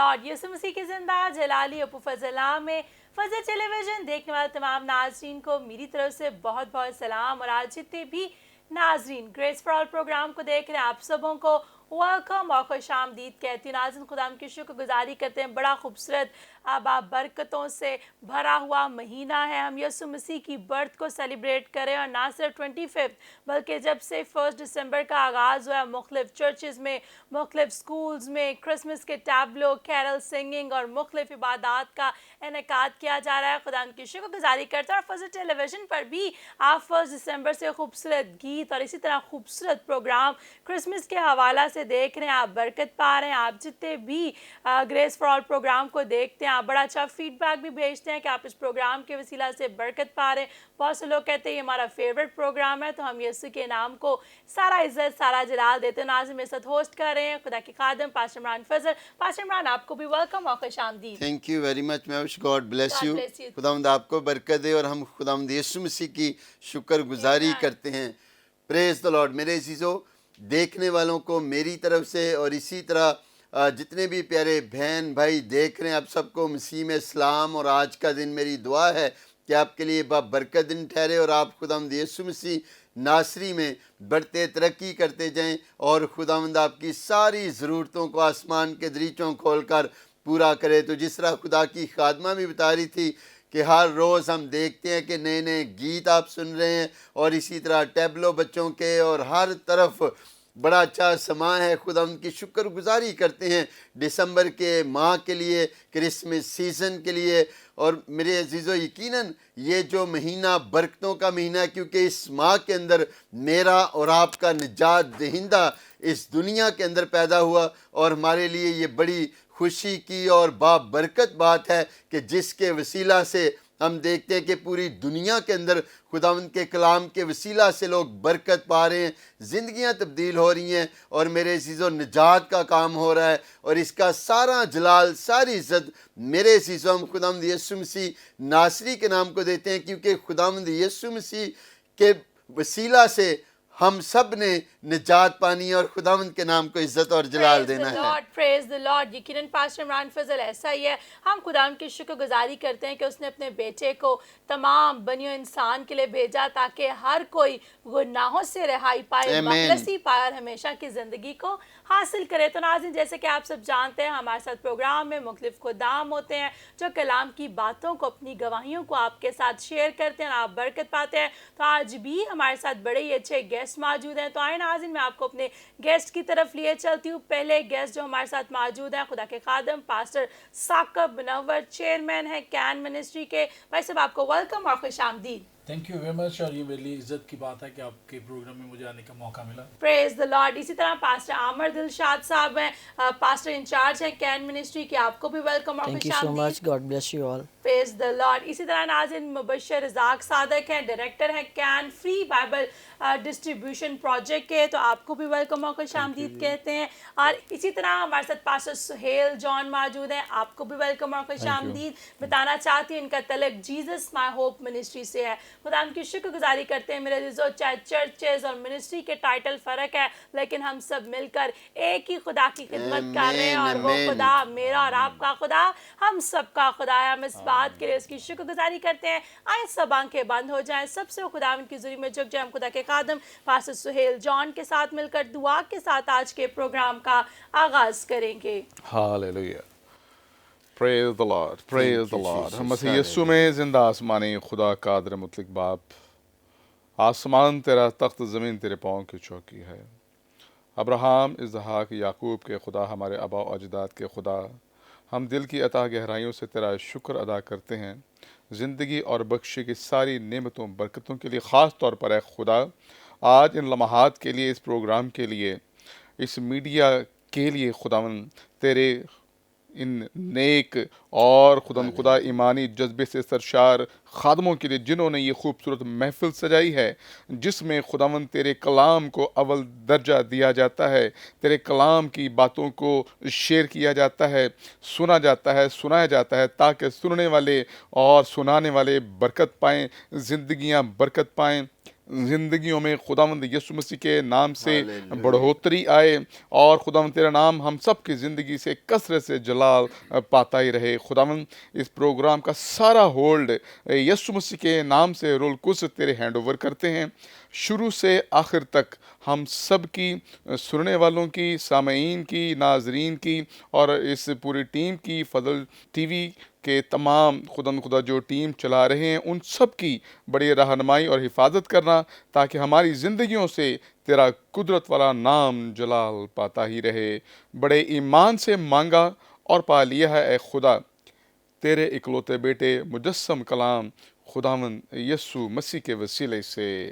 Lord. यीशु मसीह की जिंदा जलाली अबू फजला में फजल टेलीविजन देखने वाले तमाम नाजरीन को मेरी तरफ से बहुत बहुत सलाम। और आज जितने भी नाजरीन ग्रेस फॉर ऑल प्रोग्राम को देख रहे हैं आप सबों को वेलकम और खुश आमदीद कहती हूँ। नाज़रीन खुदा की शुक्रगुजारी करते हैं, बड़ा खूबसूरत बरकतों से भरा हुआ महीना है। हम यीशु मसीह की बर्थ को सेलिब्रेट करें और ना सिर्फ 25 बल्कि जब से 1 दिसंबर का आगाज़ हुआ है मुख्तलिफ चर्चेज़ में, मुख्तलिफ स्कूल्स में क्रिसमस के टैबलो, कैरल सिंगिंग और मुख्तलिफ इबादत का इनेकाद किया जा रहा है। खुदा की शुक्रगुजारी करते हैं। और फजल टेलीविज़न पर भी आप 1 दिसंबर से खूबसूरत गीत और इसी तरह खूबसूरत प्रोग्राम क्रिसमस के हवाला से देख रहे हैं, आप बरकत पा रहे हैं। आप जितने भी ग्रेस फॉर ऑल प्रोग्राम को देखते हैं आप बड़ा अच्छा फीडबैक भी भेजते हैं कि आप इस प्रोग्राम के वसीला से बरकत पा रहे हैं। बहुत से लोग कहते हैं ये हमारा फेवरेट प्रोग्राम है, तो हम यीशु के नाम को सारा इज्जत सारा जलाल देते हैं। नाज़रीन मेरे साथ होस्ट कर रहे हैं खुदा के खादिम पास्टर इमरान फजल। पास्टर इमरान आपको भी वेलकम और खुशामदीद। थैंक यू वेरी मच मैश, गॉड ब्लेस यू। खुदावंद आपको बरकत दे और हम खुदावंद यीशु मसीह की शुक्रगुजारी करते हैं। Praise the Lord. मेरे अजीजों, देखने वालों को मेरी तरफ से और इसी तरह जितने भी प्यारे बहन भाई देख रहे हैं आप सबको मसीह में सलाम। और आज का दिन मेरी दुआ है कि आपके लिए बरकत दिन ठहरे और आप खुदावंद यीशु मसीह नासरी में बढ़ते तरक्की करते जाएं और खुदावंद आपकी सारी ज़रूरतों को आसमान के दरीचों खोल कर पूरा करे। तो जिस तरह खुदा की खादमा भी बता रही थी कि हर रोज़ हम देखते हैं कि नए नए गीत आप सुन रहे हैं और इसी तरह टैबलो बच्चों के और हर तरफ बड़ा अच्छा समा है। खुदा उनकी शुक्रगुजारी करते हैं दिसंबर के माह के लिए, क्रिसमस सीज़न के लिए। और मेरे अजीज़ों, यकीनन ये जो महीना बरकतों का महीना है, क्योंकि इस माह के अंदर मेरा और आपका निजात दहिंदा इस दुनिया के अंदर पैदा हुआ। और हमारे लिए ये बड़ी खुशी की और बाबरकत बात है कि जिसके वसीला से हम देखते हैं कि पूरी दुनिया के अंदर खुदावंद के कलाम के वसीला से लोग बरकत पा रहे हैं, ज़िंदगियां तब्दील हो रही हैं और मेरे अज़ीज़ों निजात का काम हो रहा है। और इसका सारा जलाल सारी इज़्ज़त मेरे अज़ीज़ों हम खुदावंद यीशु मसीह नासरी के नाम को देते हैं, क्योंकि खुदावंद यीशु मसीह के वसीला से हम सब ने निजात पानी और खुदावंद के नाम को इज्जत और जलाल देना है। Praise the Lord. यकीनन पास्टर इमरान फजल ऐसा ही है। हम खुदावंद की शुक्रगुजारी करते हैं कि उसने अपने बेटे को तमाम बनियो इंसान के लिए भेजा ताकि हर कोई गुनाहों से रिहाई पाए, मखलसी पाए और हमेशा की ज़िंदगी को हासिल करे। तो नाज़रीन, जैसे कि आप सब जानते हैं हमारे साथ प्रोग्राम में मुख्तलिफ खुदाम होते हैं जो कलाम की बातों को, अपनी गवाहियों को आपके साथ शेयर करते हैं और आप बरकत पाते हैं। तो आज भी हमारे साथ बड़े ही अच्छे गेस्ट मौजूद हैं। तो आए नाज़रीन, मैं आपको अपने गेस्ट की तरफ लिए चलती हूँ। पहले गेस्ट जो हमारे साथ मौजूद हैं खुदा के खादिम पास्टर साकिब मुनव्वर, चेयरमैन है कैन मिनिस्ट्री के। भाई साहब आपको वेलकम और खुश आमदीद। Thank you very much. और ये मेरे लिए इज्जत की बात है कि आपके प्रोग्राम में मुझे आने का मौका मिला। Praise the Lord. इसी तरह पास्टर आमर दिलशाद साहब हैं, पास्टर इंचार्ज हैं कैन मिनिस्ट्री के। आपको भी वेलकम और thank you so much, God bless you all. Praise the Lord. इसी तरह नाज़रीन मुबशर रज़ाक सादक हैं, डायरेक्टर हैं can free Bible distribution project के। तो आपको भी वेलकम और खुश आमदीद कहते हैं। और इसी तरह हमारे साथ पास्टर सुहेल जॉन मौजूद हैं, आपको भी वेलकम और खुश आमदीद। बताना चाहती हूँ इनका तलक जीसस माई होप मिनिस्ट्री से है। खुदा उनकी शुक्रगुजारी करते हैं मेरे अज़ीज़ों, चाहे चर्चेज और मिनिस्ट्री के टाइटल फ़र्क है लेकिन हम सब मिलकर एक ही खुदा की खिदमत कर रहे हैं और वो खुदा मेरा और आपका खुदा हम सबका खुदा है। हम इस बात के लिए उसकी शुक्रगुजारी करते हैं। आए सब आंखें बंद हो जाएं, सबसे खुदा उनकी ज़ुरी में झुक जाए। हम खुदा के खादिम पास्टर सुहेल जॉन के साथ मिलकर दुआ के साथ आज के प्रोग्राम का आगाज करेंगे। Hallelujah, praise the Lord, praise the Lord. हम मसीह यीशु में जिंदा आसमानी खुदा कादर मुतलक बाप, आसमान तेरा तख्त ज़मीन तेरे पाँव की चौकी है। अब्राहम, इसहाक, याकूब के खुदा, हमारे आबा और अजदाद के खुदा, हम दिल की अता गहराइयों से तेरा शुक्र अदा करते हैं ज़िंदगी और बख्शी की सारी नेमतों बरकतों के लिए। ख़ास तौर पर है खुदा आज इन लम्हात के लिए, इस प्रोग्राम के लिए, इस मीडिया के लिए खुदावन तेरे इन नेक और खुदा ईमानी जज्बे से सरशार खादमों के लिए जिन्होंने ये खूबसूरत महफिल सजाई है जिसमें खुदावन तेरे कलाम को अव्वल दर्जा दिया जाता है, तेरे कलाम की बातों को शेयर किया जाता है, सुना जाता है, सुनाया जाता है, ताकि सुनने वाले और सुनाने वाले बरकत पाएँ, ज़िंदगियाँ बरकत पाएँ, زندگیوں میں خداوند یسوع مسیح کے نام سے بڑھوتری آئے، اور خداوند تیرا نام ہم سب کی زندگی سے کثرت سے جلال پاتا ہی رہے۔ خداوند اس پروگرام کا سارا ہولڈ یسوع مسیح کے نام سے رول القدس تیرے ہینڈ اوور کرتے ہیں، شروع سے آخر تک ہم سب کی، سننے والوں کی، سامعین کی، ناظرین کی، اور اس پوری ٹیم کی، فضل ٹی وی کے تمام خدا جو ٹیم چلا رہے ہیں، ان سب کی بڑی رہنمائی اور حفاظت کرنا، تاکہ ہماری زندگیوں سے تیرا قدرت والا نام جلال پاتا ہی رہے۔ بڑے ایمان سے مانگا اور پا لیا ہے اے خدا، تیرے اکلوتے بیٹے مجسم کلام خداوند یسوع مسیح کے وسیلے سے،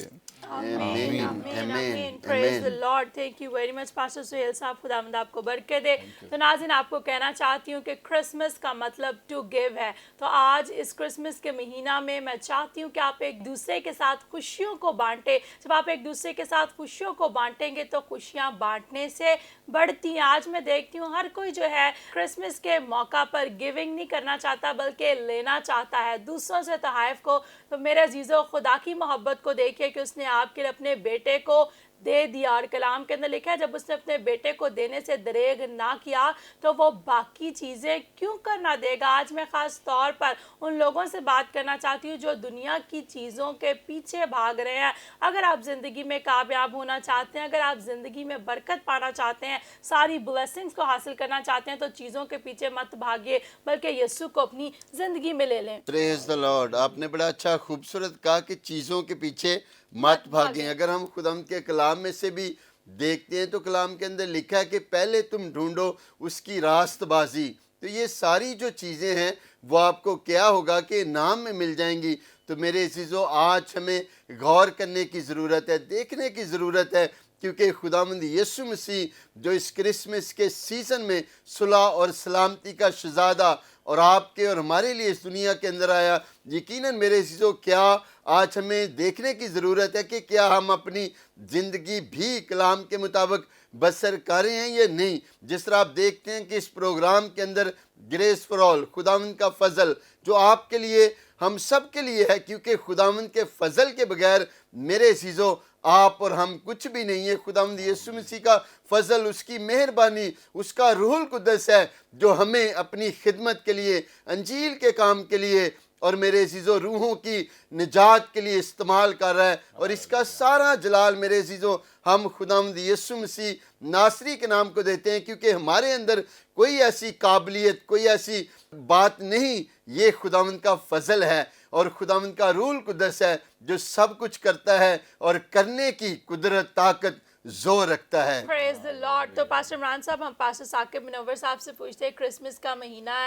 آمین آمین آمین۔ Praise the Lord. Thank you very much pastor Sohail صاحب، خداوند آپ کو برکت دے۔ تو ناظرین، آپ کو کہنا چاہتی ہوں کہ کرسمس کا مطلب ٹو گیو ہے، تو آج اس کرسمس کے مہینہ میں میں چاہتی ہوں کہ آپ ایک دوسرے کے ساتھ خوشیوں کو بانٹیں۔ جب آپ ایک دوسرے کے ساتھ خوشیوں کو بانٹیں گے تو خوشیاں بانٹنے سے بڑھتی ہیں۔ آج میں دیکھتی ہوں ہر کوئی جو ہے کرسمس کے موقع پر گیونگ نہیں کرنا چاہتا بلکہ لینا چاہتا ہے دوسروں سے تحائف کو۔ تو میرے عزیزو، خدا کی محبت کو دیکھیے کہ اس نے آپ کے لیے اپنے بیٹے کو دے دیا، اور کلام کے اندر لکھا ہے جب اس نے اپنے بیٹے کو دینے سے دریغ نہ کیا تو وہ باقی چیزیں کیوں کرنا دے گا۔ آج میں خاص طور پر ان لوگوں سے بات کرنا چاہتی ہوں جو دنیا کی چیزوں کے پیچھے بھاگ رہے ہیں۔ اگر آپ زندگی میں کامیاب ہونا چاہتے ہیں، اگر آپ زندگی میں برکت پانا چاہتے ہیں، ساری بلیسنگز کو حاصل کرنا چاہتے ہیں، تو چیزوں کے پیچھے مت بھاگیے بلکہ یسوع کو اپنی زندگی میں لے لیں۔ پریز دی لارڈ۔ آپ نے بڑا اچھا خوبصورت کہا کہ چیزوں کے پیچھے مت بھاگیں۔ اگر ہم خداوند کے کلام میں سے بھی دیکھتے ہیں تو کلام کے اندر لکھا ہے کہ پہلے تم ڈھونڈو اس کی راست بازی، تو یہ ساری جو چیزیں ہیں وہ آپ کو کیا ہوگا کہ انعام میں مل جائیں گی۔ تو میرے عزیزو، آج ہمیں غور کرنے کی ضرورت ہے، دیکھنے کی ضرورت ہے، کیونکہ خداوند یسوع مسیح جو اس کرسمس کے سیزن میں صلح اور سلامتی کا شہزادہ اور آپ کے اور ہمارے لیے اس دنیا کے اندر آیا، یقیناً میرے عزیزو کیا آج ہمیں دیکھنے کی ضرورت ہے کہ کیا ہم اپنی زندگی بھی کلام کے مطابق بسر کر رہے ہیں یا نہیں۔ جس طرح آپ دیکھتے ہیں کہ اس پروگرام کے اندر گریس فار آل، خداوند کا فضل جو آپ کے لیے، ہم سب کے لیے ہے، کیونکہ خداوند کے فضل کے بغیر میرے عزیزو آپ اور ہم کچھ بھی نہیں ہے۔ خداوند یسوع مسیح کا فضل، اس کی مہربانی، اس کا روح القدس ہے جو ہمیں اپنی خدمت کے لیے، انجیل کے کام کے لیے اور میرے عزیزو روحوں کی نجات کے لیے استعمال کر رہا ہے، اور اس کا سارا جلال میرے عزیزو ہم خداوند یسوع مسیح ناصری کے نام کو دیتے ہیں، کیونکہ ہمارے اندر کوئی ایسی قابلیت، کوئی ایسی بات نہیں، یہ خداوند کا فضل ہے اور خداوند کا روح القدس ہے جو سب کچھ کرتا ہے اور کرنے کی قدرت، طاقت، زور رکھتا ہے۔ پریز دی لارڈ۔ تو پاسٹر عمران صاحب، ہم پاسٹر ثاقب منور صاحب سے پوچھتے ہیں کرسمس کا مہینہ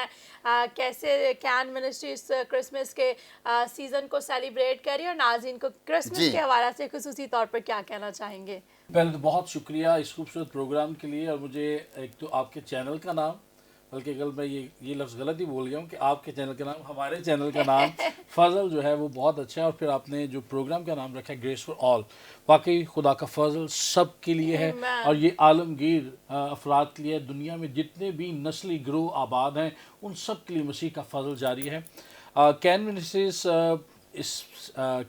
ہے، کیسے کین منسٹری اس کرسمس کے سیزن کو سیلیبریٹ کری، اور ناظرین کو کرسمس کے حوالے سے خصوصی طور پر کیا کہنا چاہیں گے؟ پہلے تو بہت شکریہ اس خوبصورت پروگرام کے لیے، اور مجھے ایک تو آپ کے چینل کا نام، بلکہ کل میں یہ لفظ غلط ہی بول گیا ہوں کہ آپ کے چینل کا نام، ہمارے چینل کا نام فضل جو ہے وہ بہت اچھا ہے، اور پھر آپ نے جو پروگرام کا نام رکھا ہے گریس فار آل، واقعی خدا کا فضل سب کے لیے ہے، اور یہ عالمگیر افراد کے لیے، دنیا میں جتنے بھی نسلی گروہ آباد ہیں ان سب کے لیے مسیح کا فضل جاری ہے۔ کین منسٹریز اس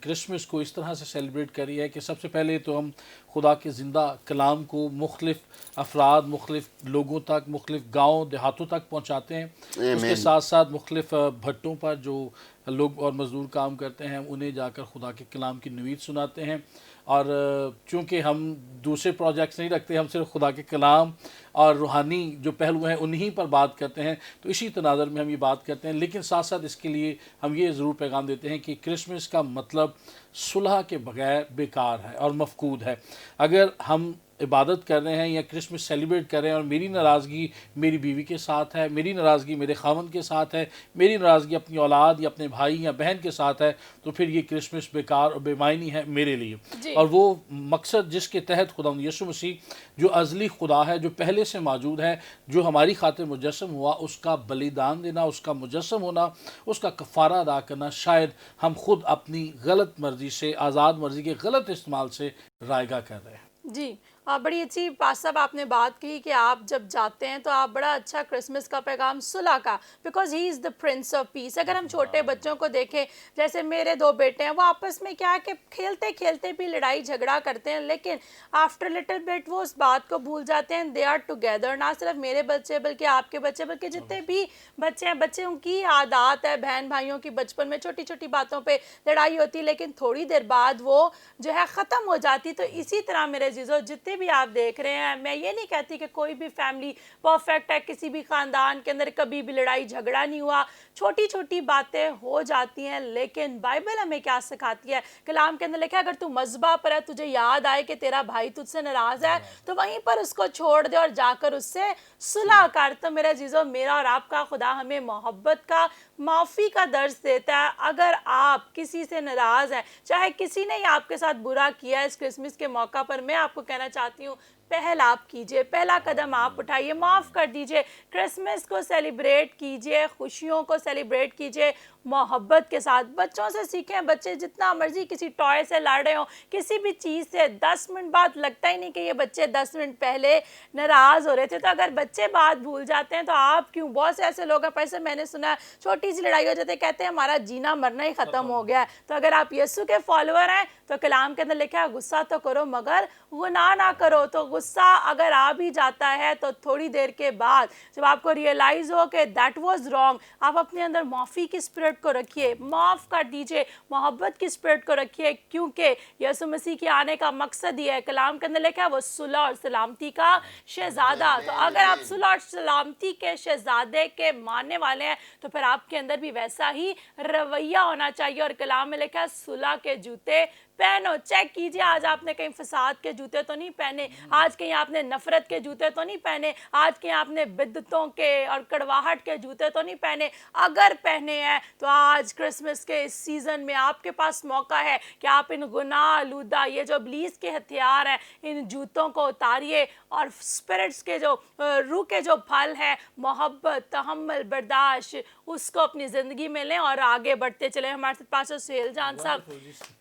کرسمس کو اس طرح سے سیلیبریٹ کری ہے کہ سب سے پہلے تو ہم خدا کے زندہ کلام کو مختلف افراد، مختلف لوگوں تک، مختلف گاؤں دیہاتوں تک پہنچاتے ہیں۔ اس کے ساتھ ساتھ مختلف بھٹوں پر جو لوگ اور مزدور کام کرتے ہیں انہیں جا کر خدا کے کلام کی نوید سناتے ہیں، اور چونکہ ہم دوسرے پروجیکٹس نہیں رکھتے، ہم صرف خدا کے کلام اور روحانی جو پہلو ہیں انہی پر بات کرتے ہیں، تو اسی تناظر میں ہم یہ بات کرتے ہیں، لیکن ساتھ ساتھ اس کے لیے ہم یہ ضرور پیغام دیتے ہیں کہ کرسمس کا مطلب صلح کے بغیر بیکار ہے اور مفقود ہے۔ اگر ہم عبادت کر رہے ہیں یا کرسمس سیلیبریٹ کر رہے ہیں اور میری ناراضگی میری بیوی کے ساتھ ہے، میری ناراضگی میرے خاوند کے ساتھ ہے، میری ناراضگی اپنی اولاد یا اپنے بھائی یا بہن کے ساتھ ہے، تو پھر یہ کرسمس بیکار اور بے معنی ہے میرے لیے۔ اور وہ مقصد جس کے تحت خداوند یسوع مسیح جو ازلی خدا ہے، جو پہلے سے موجود ہے، جو ہماری خاطر مجسم ہوا، اس کا بلیدان دینا، اس کا مجسم ہونا، اس کا کفارہ ادا کرنا، شاید ہم خود اپنی غلط مرضی سے، آزاد مرضی کے غلط استعمال سے رائگاں کر رہے ہیں۔ جی، बड़ी अच्छी पास साहब आपने बात कही कि आप जब जाते हैं तो आप बड़ा अच्छा क्रिसमस का पैगाम सुलह का, because he is the Prince of peace. अगर हम छोटे बच्चों को देखें, जैसे मेरे 2 बेटे हैं, वो आपस में क्या है कि खेलते खेलते भी लड़ाई झगड़ा करते हैं, लेकिन आफ्टर लिटिल बिट वो उस बात को भूल जाते हैं, दे आर टुगेदर। ना सिर्फ मेरे बच्चे बल्कि आपके बच्चे, बल्कि जितने भी बच्चे हैं, बच्चों की आदत है बहन भाइयों की बचपन में छोटी छोटी बातों पे लड़ाई होती, लेकिन थोड़ी देर बाद वो जो है ख़त्म हो जाती। तो इसी तरह मेरे जीजो जितने भी आप देख रहे हैं, मैं ये नहीं कहती कि कोई भी फैमिली परफेक्ट है, किसी भी ख़ानदान के अंदर कभी भी लड़ाई झगड़ा नहीं हुआ, छोटी छोटी बातें हो जाती हैं, लेकिन बाइबल हमें क्या सिखाती है? कलाम के अंदर लिखा है, अगर तू मज़बा पर है, तुझे याद आए कि तेरा भाई तुझसे नाराज़ है, तो वहीं पर उसको छोड़ दे और जाकर उससे सुलह कर। तो मेरे जीजो, मेरा और आपका खुदा हमें मोहब्बत का, माफ़ी का दर्स देता है। अगर आप किसी से नाराज़ हैं, चाहे किसी ने ही आपके साथ बुरा किया, इस क्रिसमस के मौका पर मैं आपको कहना चाहती हूँ, पहल आप कीजिए, पहला कदम आप उठाइए, माफ़ कर दीजिए, क्रिसमस को सेलिब्रेट कीजिए, खुशियों को सेलिब्रेट कीजिए मोहब्बत के साथ। बच्चों से सीखें, बच्चे जितना मर्जी किसी टॉय से लड़ रहे हो, किसी भी चीज़ से, 10 मिनट बाद लगता ही नहीं कि ये बच्चे 10 मिनट पहले नाराज़ हो रहे थे। तो अगर बच्चे बात भूल जाते हैं तो आप क्यों? बहुत से ऐसे लोग हैं, पैसे मैंने सुना है, छोटी सी लड़ाई हो जाती है, कहते हैं हमारा जीना मरना ही ख़त्म हो गया है। तो अगर आप यीशु के फॉलोअर हैं तो कलाम के अंदर लिखा है, गुस्सा तो करो मगर गुनाह ना करो। तो गुस्सा अगर आ भी जाता है तो थोड़ी देर के बाद जब आपको रियलाइज़ हो कि दैट वाज रॉन्ग, आप अपने अंदर माफ़ी की स्पिरिट को रखिए, माफ़ कर दीजिए, मोहब्बत की स्पिरिट को रखिए, क्योंकि यीशु मसीह के आने का मकसद ही है। कलाम के अंदर लिखा है वो सुलह और सलामती का शहज़ादा। तो अगर आप सुलह और सलामती के शहज़ादे के मानने वाले हैं तो फिर आपके अंदर भी वैसा ही रवैया होना चाहिए। और कलाम में लिखा है सुलह के जूते पहनो। चेक कीजिए, आज आपने कहीं फसाद के जूते तो नहीं पहने, आज कहीं आपने नफरत के जूते तो नहीं पहने, आज कहीं आपने बिद्दतों के और कड़वाहट के जूते तो नहीं पहने। अगर पहने हैं तो आज क्रिसमस के इस सीज़न में आपके पास मौका है कि आप इन गुनाह आलूदा, ये जो इब्लीस के हथियार हैं, इन जूतों को उतारिए और स्पिरिट्स के जो रूह के जो फल है, मोहब्बत, तहम्मुल, बर्दाश्त, उसको अपनी ज़िंदगी में लें और आगे बढ़ते चले। हमारे साथ पास्टर सुहेल जॉन साहब,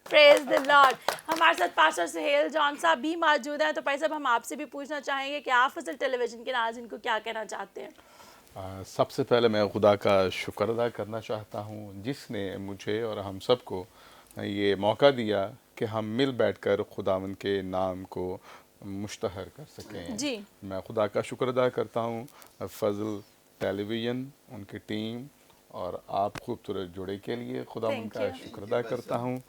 प्रेज द लॉर्ड, हमारे साथ पास्टर सुहेल जॉन साहब भी मौजूद हैं। तो भाई साहब, हम आपसे भी पूछना चाहेंगे कि आप फजल टेलीविज़न के नाज़रीन को क्या कहना चाहते हैं? सबसे पहले मैं खुदा का शुक्र अदा करना चाहता हूँ जिसने मुझे और हम सबको ये मौका दिया कि हम मिल बैठकर खुदावंद के नाम को मुश्तहर कर सकें। जी, मैं खुदा का शुक्र अदा करता हूँ फजल टेलीविज़न, उनकी टीम और आप खूबसूरत जोड़े के लिए खुदावंद का शुक्र अदा करता हूँ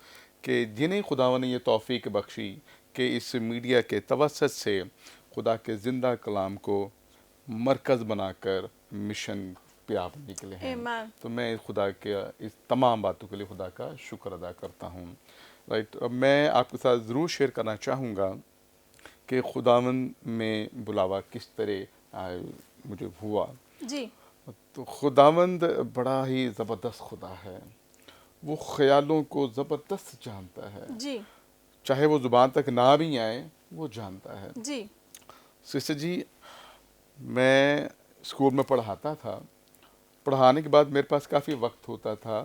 कि जिन्हें खुदावंद ने ये तौफीक बख्शी कि इस मीडिया के तवस्सुत से खुदा के ज़िंदा कलाम को मरकज़ बनाकर मिशन पे आप निकले हैं। तो मैं खुदा के इस तमाम बातों के लिए खुदा का शुक्र अदा करता हूँ। राइट, अब मैं आपके साथ ज़रूर शेयर करना चाहूँगा कि खुदावंद में बुलावा किस तरह मुझे हुआ। जी, तो खुदावंद बड़ा ही ज़बरदस्त खुदा है, वो ख्यालों को ज़बरदस्त जानता है। जी, चाहे वो ज़ुबान तक ना भी आए, वो जानता है। जी, सिस्टर जी, मैं स्कूल में पढ़ाता था, पढ़ाने के बाद मेरे पास काफ़ी वक्त होता था,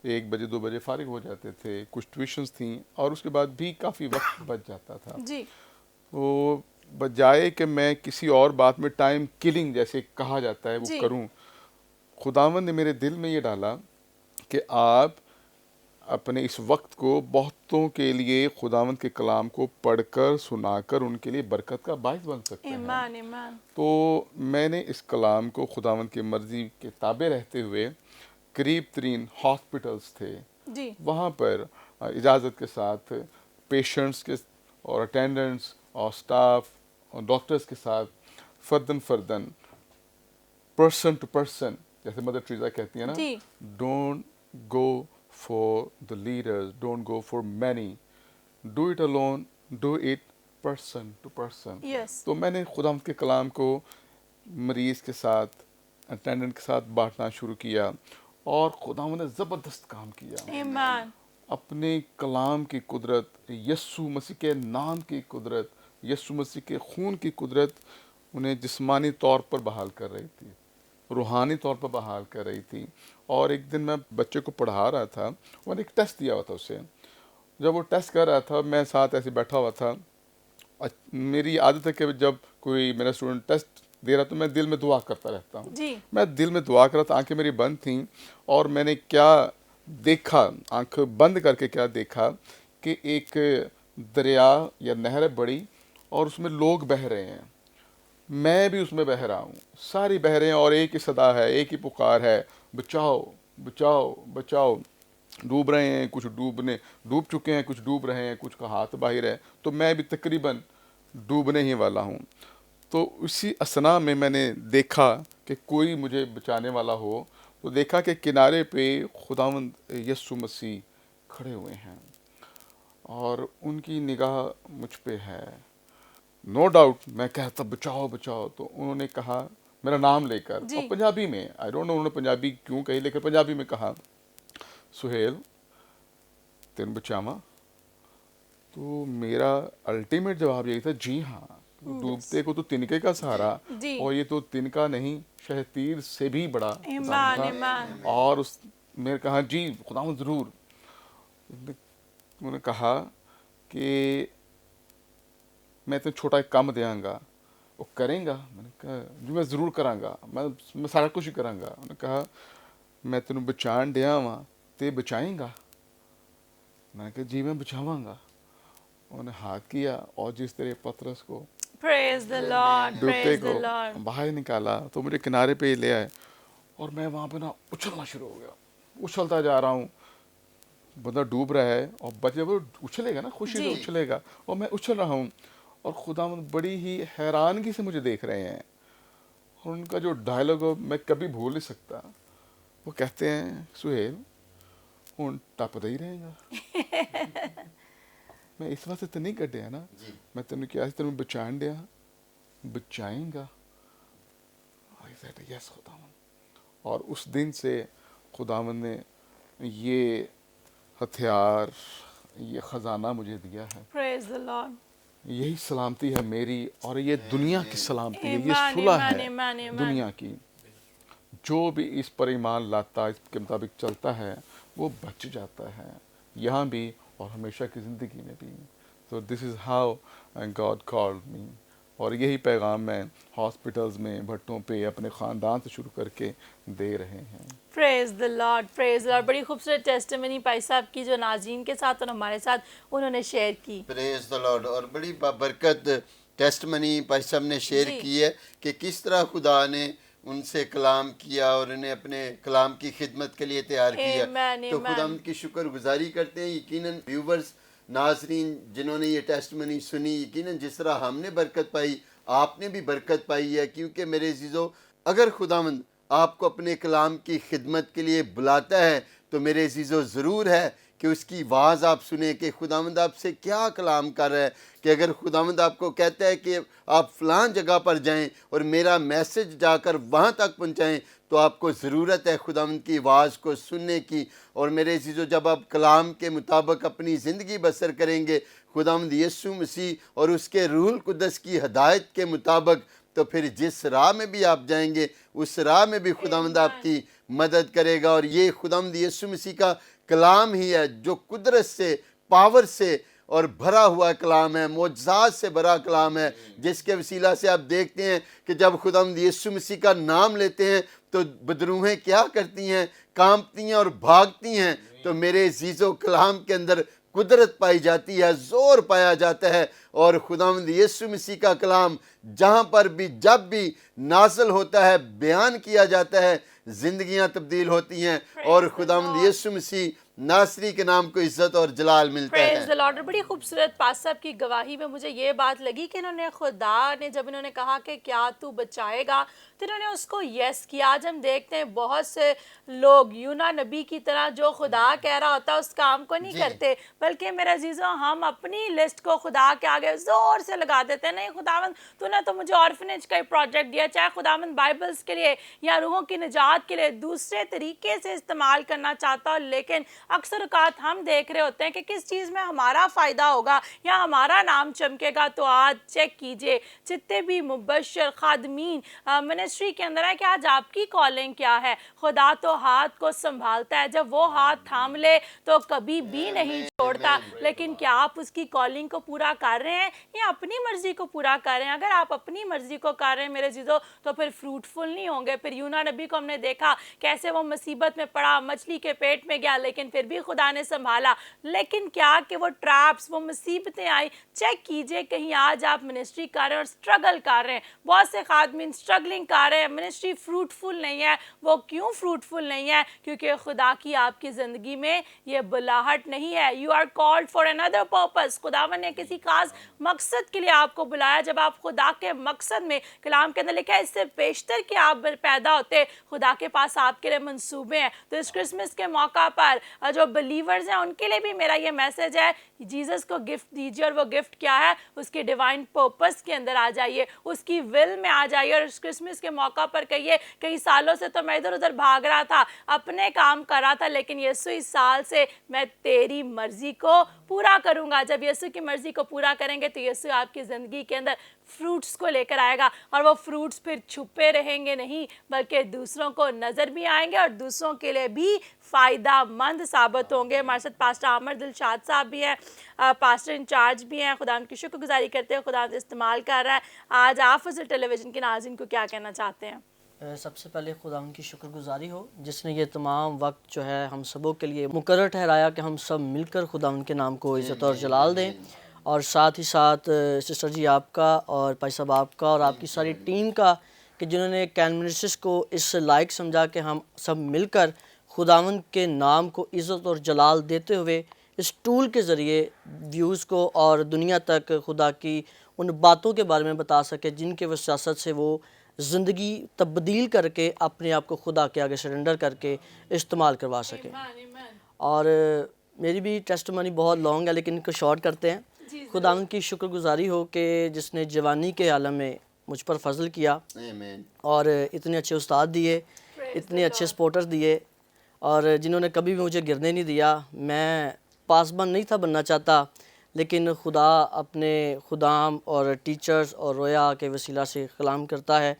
1 बजे 2 बजे फारिग हो जाते थे, कुछ ट्यूशन्स थी और उसके बाद भी काफ़ी वक्त बच जाता था। जी, तो बजाय कि मैं किसी और बात में टाइम किलिंग जैसे कहा जाता है वो करूं, खुदावंद ने मेरे दिल में ये डाला कि आप अपने इस वक्त को बहुतों के लिए खुदावंद के कलाम को पढ़कर सुनाकर उनके लिए बरकत का बाइस बन सकते हैं। ईमान, ईमान। तो मैंने इस कलाम को खुदावंद की मर्जी के ताबे रहते हुए करीब 3 हॉस्पिटल्स थे, जी, वहाँ पर इजाज़त के साथ पेशेंट्स के और अटेंडेंट्स और स्टाफ और डॉक्टर्स के साथ फर्दन पर्सन टू पर्सन, जैसे मदर टेरेसा कहती है ना, don't go for the leaders, don't go for many, do it alone, do it person to person. Yes. तो मैंने खुदावंद के कलाम को मरीज के साथ, अटेंडेंट के साथ बांटना शुरू किया और खुदावंद ने ज़बरदस्त काम किया। Amen. अपने कलाम की कुदरत, यीशु मसीह के नाम की कुदरत, यीशु मसीह के खून की कुदरत उन्हें जिस्मानी तौर पर बहाल कर रही थी, रूहानी तौर पर बहाल कर रही थी। और एक दिन मैं बच्चे को पढ़ा रहा था, मैंने एक टेस्ट दिया हुआ था उसे, जब वो टेस्ट कर रहा था मैं साथ ऐसे बैठा हुआ था मेरी आदत है कि जब कोई मेरा स्टूडेंट टेस्ट दे रहा तो मैं दिल में दुआ करता रहता हूँ। जी। मैं दिल में दुआ कर रहा था, आंखें मेरी बंद थीं, और मैंने क्या देखा, आंख बंद करके क्या देखा कि एक दरिया या नहर है बड़ी, और उसमें लोग बह रहे हैं, मैं भी उसमें बह रहा हूँ, सारी बह रहे हैं, और एक ही सदा है, एक ही पुकार है, बचाओ बचाओ बचाओ। डूब रहे हैं, कुछ डूब चुके हैं, कुछ डूब रहे हैं, कुछ का हाथ बाहर है, तो मैं भी तकरीबन डूबने ही वाला हूँ। तो उसी असना में मैंने देखा कि कोई मुझे बचाने वाला हो, तो देखा कि किनारे पे खुदावंद यीशु मसीह खड़े हुए हैं और उनकी निगाह मुझ पे है। नो डाउट मैं कहता बचाओ बचाओ, तो उन्होंने कहा मेरा नाम लेकर, और पंजाबी में, आई डोंट नो उन्होंने पंजाबी क्यों कही, लेकिन पंजाबी में कहा, सुहेल तेन बचावा। तो मेरा अल्टीमेट जवाब यही था, जी हाँ, डूबते को तो तिनके का सहारा, और ये तो तिनका नहीं, शहतीर से भी बड़ा था। और उस मैंने कहा जी खुदावंद ज़रूर। उन्होंने कहा कि मैं तो छोटा एक काम देंगा, वो करेंगा। मैंने कहा जी मैं ज़रूर करांगा, मैं सारा कुछ ही करांगा। उन्होंने कहा मैं तेन बचान दिया वा ते बचाएंगा। मैंने कहा जी मैं बचावांगा। उन्होंने हाथ किया और जिस तरह पतरस को डूबते को बाहर निकाला, तो मुझे किनारे पे ले आए, और मैं वहाँ पे ना उछलना शुरू हो गया, उछलता जा रहा हूँ। बंदा डूब रहा है और बच्चे वो उछलेगा ना, खुशी से उछलेगा, और मैं उछल रहा हूँ, और खुदावंद बड़ी ही हैरानगी से मुझे देख रहे हैं। और उनका जो डायलॉग मैं कभी भूल नहीं सकता। वो कहते हैं सुहेल हूँ टपदा ही रहेगा। मैं इस वास्ते तो नहीं कटिया ना, मैं तेन क्या तेन बचान दिया, बचाएंगा। यस खुदावंद। और उस दिन से खुदावंद ने ये हथियार, ये खजाना मुझे दिया है। Praise the Lord. यही सलामती है मेरी, और ये दुनिया की सलामती है, ये सुलह है दुनिया की। जो भी इस पर ईमान लाता, इसके मुताबिक चलता है, वो बच जाता है, यहाँ भी और हमेशा की ज़िंदगी में भी। तो this is how God called me. और यही पैगाम मैं हॉस्पिटल्स में, भट्टों पे, अपने ख़ानदान से शुरू करके दे रहे हैं। Praise the Lord, praise the Lord. बड़ी खूबसूरत टेस्टिमनी भाई साहब की जो नाज़रीन के साथ और हमारे साथ उन्होंने शेयर की। Praise the Lord. और बड़ी बरकत टेस्टिमनी भाई साहब ने शेयर की है कि किस तरह खुदा ने उनसे कलाम किया और उन्हें अपने कलाम की खिदमत के लिए तैयार किया। तो खुदा की शुक्रगुजारी करते हैं। यकीनन व्यूवर्स, नाजरीन जिन्होंने ये टेस्टिमनी सुनी, यकीनन जिस तरह हमने बरकत पाई, आपने भी बरकत पाई है। क्योंकि मेरे अजीज़ों, अगर खुदावंद आपको अपने कलाम की खिदमत के लिए बुलाता है, तो मेरे अजीज़ों ज़रूर है कि उसकी आवाज़ आप सुने कि खुदावंद आपसे क्या कलाम कर रहा है। कि अगर खुदावंद आपको कहता है कि आप फ़लाँ जगह पर जाएं और मेरा मैसेज जाकर वहाँ तक पहुँचाएं, तो आपको ज़रूरत है खुदावंद की आवाज़ को सुनने की। और मेरे अजीज़ों, जब आप कलाम के मुताबिक अपनी ज़िंदगी बसर करेंगे, खुदावंद यीशु मसीह और उसके रूहुल कुद्दस की हदायत के मुताबिक, तो फिर जिस राह में भी आप जाएंगे, उस राह में भी खुदावंद आपकी मदद करेगा। और ये खुदावंद यीशु मसीह का कलाम ही है जो कुदरत से, पावर से और भरा हुआ कलाम है, मोजज़ात से भरा कलाम है, जिसके वसीला से आप देखते हैं कि जब खुदावंद यीशु मसीह का नाम लेते हैं तो बदरूहें क्या करती हैं, कांपती हैं और भागती हैं। तो मेरे अज़ीज़ों, कलाम के अंदर कुदरत पाई जाती है, ज़ोर पाया जाता है। और खुदावंद यीशु मसीह का कलाम जहाँ पर भी, जब भी नाज़िल होता है, बयान किया जाता है, ज़िंदगियाँ तब्दील होती हैं और खुदावंद यीशु मसीह नासरी के नाम को इज्जत और जलाल मिलता है। Praise the Lord. बड़ी खूबसूरत पास साहब की गवाही में मुझे ये बात लगी कि इन्होंने, खुदा ने जब इन्होंने कहा कि क्या तू बचाएगा, तो इन्होंने उसको यस किया। आज हम देखते हैं बहुत से लोग यूना नबी की तरह जो खुदा कह रहा होता है उस काम को नहीं करते, बल्कि मेरे अजीज़ों हम अपनी लिस्ट को खुदा के आगे ज़ोर से लगा देते हैं। नहीं खुदावंद, तूने तो मुझे ऑर्फनेज का प्रोजेक्ट दिया, चाहे खुदावंद बाइबल्स के लिए या रूहों की निजात के लिए दूसरे तरीके से इस्तेमाल करना चाहता हो, लेकिन अक्सर औकात हम देख रहे होते हैं कि किस चीज़ में हमारा फ़ायदा होगा या हमारा नाम चमकेगा। तो आज चेक कीजिए जितने भी मुबश्शिर खादमीन मिनिस्ट्री के अंदर है कि आज आपकी कॉलिंग क्या है। खुदा तो हाथ को संभालता है, जब वो हाथ थाम ले तो कभी भी नहीं छोड़ता। लेकिन क्या आप उसकी कॉलिंग को पूरा कर रहे हैं या अपनी मर्जी को पूरा कर रहे हैं? अगर आप अपनी मर्जी को कर रहे हैं मेरे चीज़ों, तो फिर फ्रूटफुल नहीं होंगे। फिर यूना नबी को हमने देखा कैसे वो मुसीबत में पड़ा, मछली के पेट में गया, लेकिन फिर भी खुदा ने संभाला। लेकिन क्या कि वो ट्रैप्स, वो मुसीबतें आई। चेक कीजिए कहीं आज आप मिनिस्ट्री कर रहे हैं और स्ट्रगल कर रहे हैं। बहुत से खादमीन स्ट्रगलिंग कर रहे हैं, मिनिस्ट्री फ्रूटफुल नहीं है। वो क्यों फ्रूटफुल नहीं है? क्योंकि खुदा की आपकी ज़िंदगी में ये बुलाहट नहीं है। You are called for another purpose. खुदावन ने किसी खास मकसद के लिए आपको बुलाया। जब आप खुदा के मकसद में, कलाम के अंदर लिखा है इससे बेशतर कि आप पैदा होते, खुदा के पास आपके लिए मंसूबे हैं। तो इस क्रिसमस के मौका पर जो बिलीवर्स हैं उनके लिए भी मेरा ये मैसेज है, जीसस को गिफ्ट दीजिए। और वो गिफ्ट क्या है? उसके डिवाइन पर्पस के अंदर आ जाइए, उसकी विल में आ जाइए। और इस क्रिसमस के मौका पर कहिए, कई सालों से तो मैं इधर उधर भाग रहा था, अपने काम कर रहा था, लेकिन यीशु इस साल से मैं तेरी मर्जी को पूरा करूंगा। जब यीशु की मर्जी को पूरा करेंगे तो यीशु आपकी ज़िंदगी के अंदर फ्रूट्स को लेकर आएगा। और वो फ्रूट्स फिर छुपे रहेंगे नहीं, बल्कि दूसरों को नज़र भी आएंगे और दूसरों के लिए भी फ़ायदा मंद साबित होंगे। हमारे साथ पास्टर आमिर दिलशाद साहब भी हैं, पास्टर इंचार्ज भी हैं। खुदा उनकी शुक्रगुजारी करते हैं, खुदा इस्तेमाल कर रहा है। आज आप फजल टेलीविज़न के नाज़रीन को क्या कहना चाहते हैं? सबसे पहले खुदा उनकी शुक्रगुजारी हो जिसने ये तमाम वक्त जो है हम सबों के लिए मुकर्रर ठहराया कि हम सब मिलकर खुदा उनके नाम को इज़्ज़त और जलाल दें। और साथ ही साथ सिस्टर जी आपका और भाई साहब आपका और आपकी सारी टीम का कि जिन्होंने कैन मिनिस्ट्रीज को इस लायक समझा कि हम सब मिलकर खुदावन के नाम को इज़्ज़त और जलाल देते हुए इस टूल के ज़रिए व्यूज़ को और दुनिया तक खुदा की उन बातों के बारे में बता सके जिनके वसासत से वो ज़िंदगी तब्दील करके अपने आप को खुदा के आगे सरेंडर करके इस्तेमाल करवा सके। और मेरी भी टेस्टमनी बहुत लॉन्ग है लेकिन इनको शॉर्ट करते हैं। खुदा की शुक्रगुजारी हो कि जिसने जवानी के आलम में मुझ पर फजल किया और इतने अच्छे उस्ताद दिए, इतने अच्छे सपोर्टर्स दिए और जिन्होंने कभी भी मुझे गिरने नहीं दिया। मैं पासबान नहीं था बनना चाहता, लेकिन खुदा अपने खुदाम और टीचर्स और रोया के वसीला से कलाम करता है।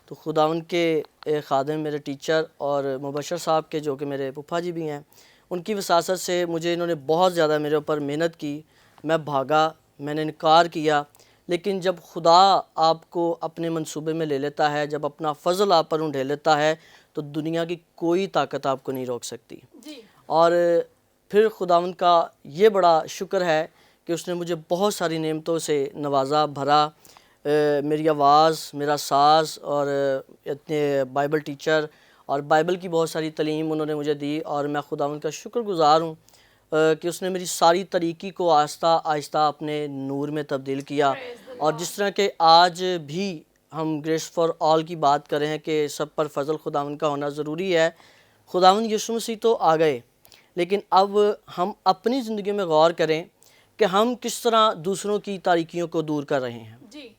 तो खुदा उनके खादिम मेरे टीचर और मुबशर साहब के जो कि मेरे फूफा जी भी हैं, उनकी वसासत से मुझे इन्होंने बहुत ज़्यादा मेरे ऊपर मेहनत की। मैं भागा, मैंने इनकार किया, लेकिन जब खुदा आपको अपने मंसूबे में ले लेता है, जब अपना फ़ज़ल आप पर ढेल लेता है, तो दुनिया की कोई ताकत आपको नहीं रोक सकती जी। और फिर खुदावंद का ये बड़ा शुक्र है कि उसने मुझे बहुत सारी नेमतों से नवाजा भरा। मेरी आवाज़, मेरा साज और इतने बाइबल टीचर और बाइबल की बहुत सारी तालीम उन्होंने मुझे दी और मैं खुदावंद का शुक्रगुज़ार हूँ कि उसने मेरी सारी तरीक़ी को आहिस्ता आहिस्ता अपने नूर में तब्दील किया। और जिस तरह के आज भी हम ग्रेस फॉर ऑल की बात करें हैं कि सब पर फजल खुदावंद का होना ज़रूरी है। खुदावंद यीशु मसीह तो आ गए, लेकिन अब हम अपनी ज़िंदगी में गौर करें कि हम किस तरह दूसरों की तारीकियों को दूर कर रहे हैं जी।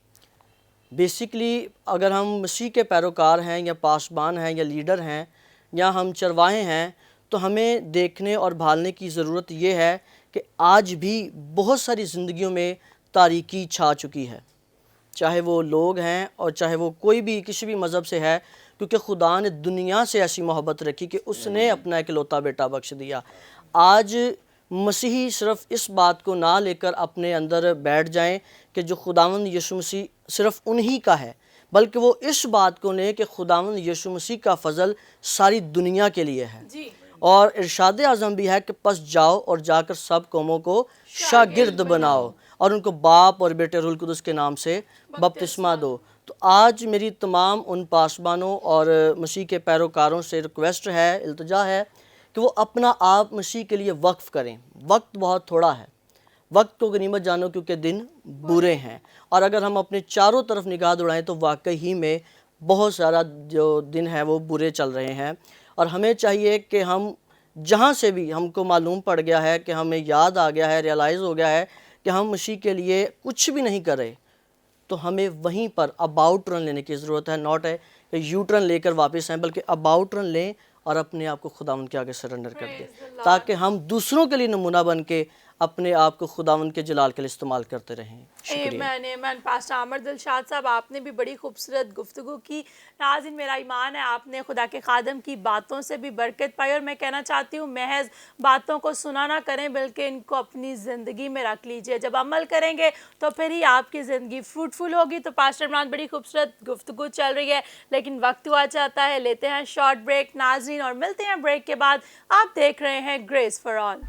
बेसिकली अगर हम मसीह के पैरोकार हैं या पासबान हैं या लीडर हैं या हम चरवाहे हैं, तो हमें देखने और भालने की ज़रूरत ये है कि आज भी बहुत सारी ज़िंदगियों में तारीकी छा चुकी है, चाहे वो लोग हैं और चाहे वो कोई भी किसी भी मज़हब से है, क्योंकि खुदा ने दुनिया से ऐसी मोहब्बत रखी कि उसने अपना इकलौता बेटा बख्श दिया। आज मसीही सिर्फ़ इस बात को ना लेकर अपने अंदर बैठ जाएं कि जो खुदावंद यीशु मसीह सिर्फ़ उन्हीं का है, बल्कि वो इस बात को लें कि खुदावंद यीशु मसीह का फ़ज़ल सारी दुनिया के लिए है जी। और इरशाद आज़म भी है कि बस जाओ और जाकर सब कौमों को शागिर्द बनाओ और उनको बाप और बेटे रूह कुदस के नाम से बपतिस्मा दो। तो आज मेरी तमाम उन पासबानों और मसीह के पैरोकारों से रिक्वेस्ट है, इल्तिजा है कि वो अपना आप मसीह के लिए वक्फ करें। वक्त बहुत थोड़ा है, वक्त को गनीमत जानो क्योंकि दिन बुरे हैं। और अगर हम अपने चारों तरफ निगाह दौड़ाएं तो वाकई ही में बहुत सारा जो दिन है वो बुरे चल रहे हैं। और हमें चाहिए कि हम जहाँ से भी हमको मालूम पड़ गया है, कि हमें याद आ गया है, रियलाइज़ हो गया है कि हम मसीह के लिए कुछ भी नहीं कर रहे, तो हमें वहीं पर अबाउट रन लेने की ज़रूरत है। नॉट है कि यू टर्न लेकर वापस आएँ, बल्कि अबाउट रन लें اور اپنے آپ کو خداوند کے آگے سرنڈر کر دیں تاکہ ہم دوسروں کے لیے نمونہ بن کے اپنے آپ کو خداوند کے جلال کے لیے استعمال کرتے رہیں. شکریہ. ایمین. پاسٹر عامر دلشاد صاحب آپ نے بھی بڑی خوبصورت گفتگو کی. ناظرین میرا ایمان ہے آپ نے خدا کے خادم کی باتوں سے بھی برکت پائی, اور میں کہنا چاہتی ہوں محض باتوں کو سنا نہ کریں بلکہ ان کو اپنی زندگی میں رکھ لیجئے. جب عمل کریں گے تو پھر ہی آپ کی زندگی فروٹفل ہوگی. تو پاسٹر عمران بڑی خوبصورت گفتگو چل رہی ہے لیکن وقت ہوا چاہتا ہے, لیتے ہیں شارٹ بریک ناظرین, اور ملتے ہیں بریک کے بعد. آپ دیکھ رہے ہیں grace for all.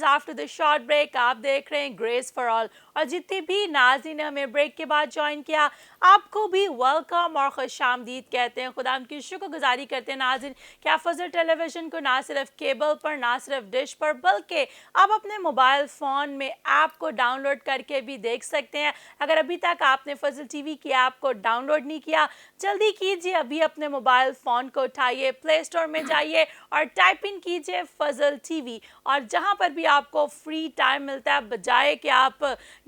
After the short break آپ دیکھ رہے ہیں گریس فار آل, اور جتنے بھی ناظرین نے ہمیں بریک کے بعد جوائن کیا آپ کو بھی ویلکم اور خوش آمدید کہتے ہیں. خدا ان کی شکر گزاری کرتے ہیں ناظرین کہ آپ فضل ٹیلی ویژن کو نہ صرف کیبل پر نہ صرف ڈش پر بلکہ آپ اپنے موبائل فون میں ایپ کو ڈاؤن لوڈ کر کے بھی دیکھ سکتے ہیں. اگر ابھی تک آپ نے فضل ٹی وی کی ایپ کو ڈاؤن لوڈ نہیں کیا جلدی کیجیے, ابھی اپنے موبائل فون کو اٹھائیے, پلے اسٹور میں جائیے اور ٹائپ ان کیجیے فضل ٹی وی, اور جہاں پر بھی آپ کو فری ٹائم ملتا ہے بجائے کہ آپ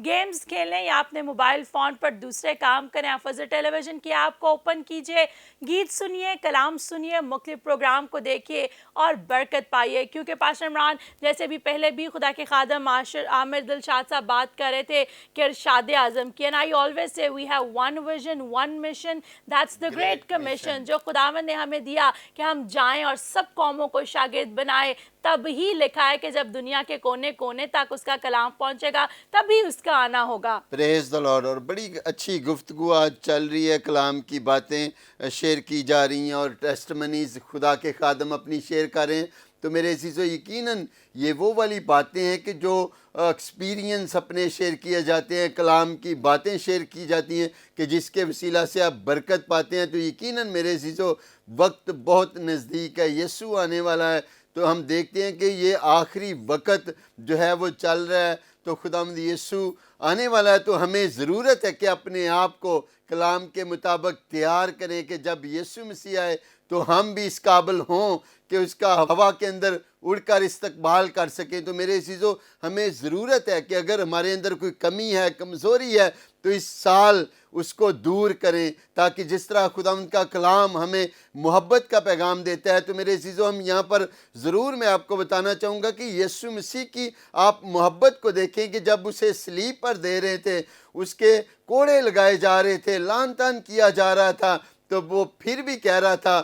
گیمز کھیلیں یا اپنے موبائل فون پر دوسرے کام کریں, آپ فضل ٹیلی ویژن کی ایپ کو اوپن کیجیے, گیت سنیے, کلام سنیے, مختلف پروگرام کو دیکھیے اور برکت پائیے. کیونکہ پاسٹر عمران جیسے بھی پہلے بھی خدا کے خادم عامر دلشاد صاحب بات کر رہے تھے کہ ارشاد اعظم کی, and I always say we have one vision, one mission, that's the great commission, جو خداوند نے ہمیں دیا کہ ہم جائیں اور سب قوموں کو شاگرد بنائیں. تب ہی لکھا ہے کہ جب دنیا کے کونے کونے تک اس کا کلام پہنچے گا تبھی اس کا آنا ہوگا. پریز دی لارڈ. اور بڑی اچھی گفتگو آج چل رہی ہے, کلام کی باتیں شیئر کی جا رہی ہیں اور ٹیسٹمنیز خدا کے خادم اپنی شیئر کر رہے ہیں. تو میرے عزیزو یقیناً یہ وہ والی باتیں ہیں کہ جو ایکسپیرینس اپنے شیئر کیے جاتے ہیں, کلام کی باتیں شیئر کی جاتی ہیں کہ جس کے وسیلہ سے آپ برکت پاتے ہیں. تو یقیناً میرے عزیزو وقت بہت نزدیک ہے, یسوع آنے والا ہے. تو ہم دیکھتے ہیں کہ یہ آخری وقت جو ہے وہ چل رہا ہے, تو خداوند یسوع آنے والا ہے. تو ہمیں ضرورت ہے کہ اپنے آپ کو کلام کے مطابق تیار کریں کہ جب یسوع مسیح آئے تو ہم بھی اس قابل ہوں کہ اس کا ہوا کے اندر اڑ کر استقبال کر سکیں. تو میرے عزیزو ہمیں ضرورت ہے کہ اگر ہمارے اندر کوئی کمی ہے, کمزوری ہے, تو اس سال اس کو دور کریں, تاکہ جس طرح خداوند کا کلام ہمیں محبت کا پیغام دیتا ہے. تو میرے عزیزو ہم یہاں پر ضرور میں آپ کو بتانا چاہوں گا کہ یسوع مسیح کی آپ محبت کو دیکھیں کہ جب اسے صلیب پر دے رہے تھے, اس کے کوڑے لگائے جا رہے تھے, لعن طعن کیا جا رہا تھا, تو وہ پھر بھی کہہ رہا تھا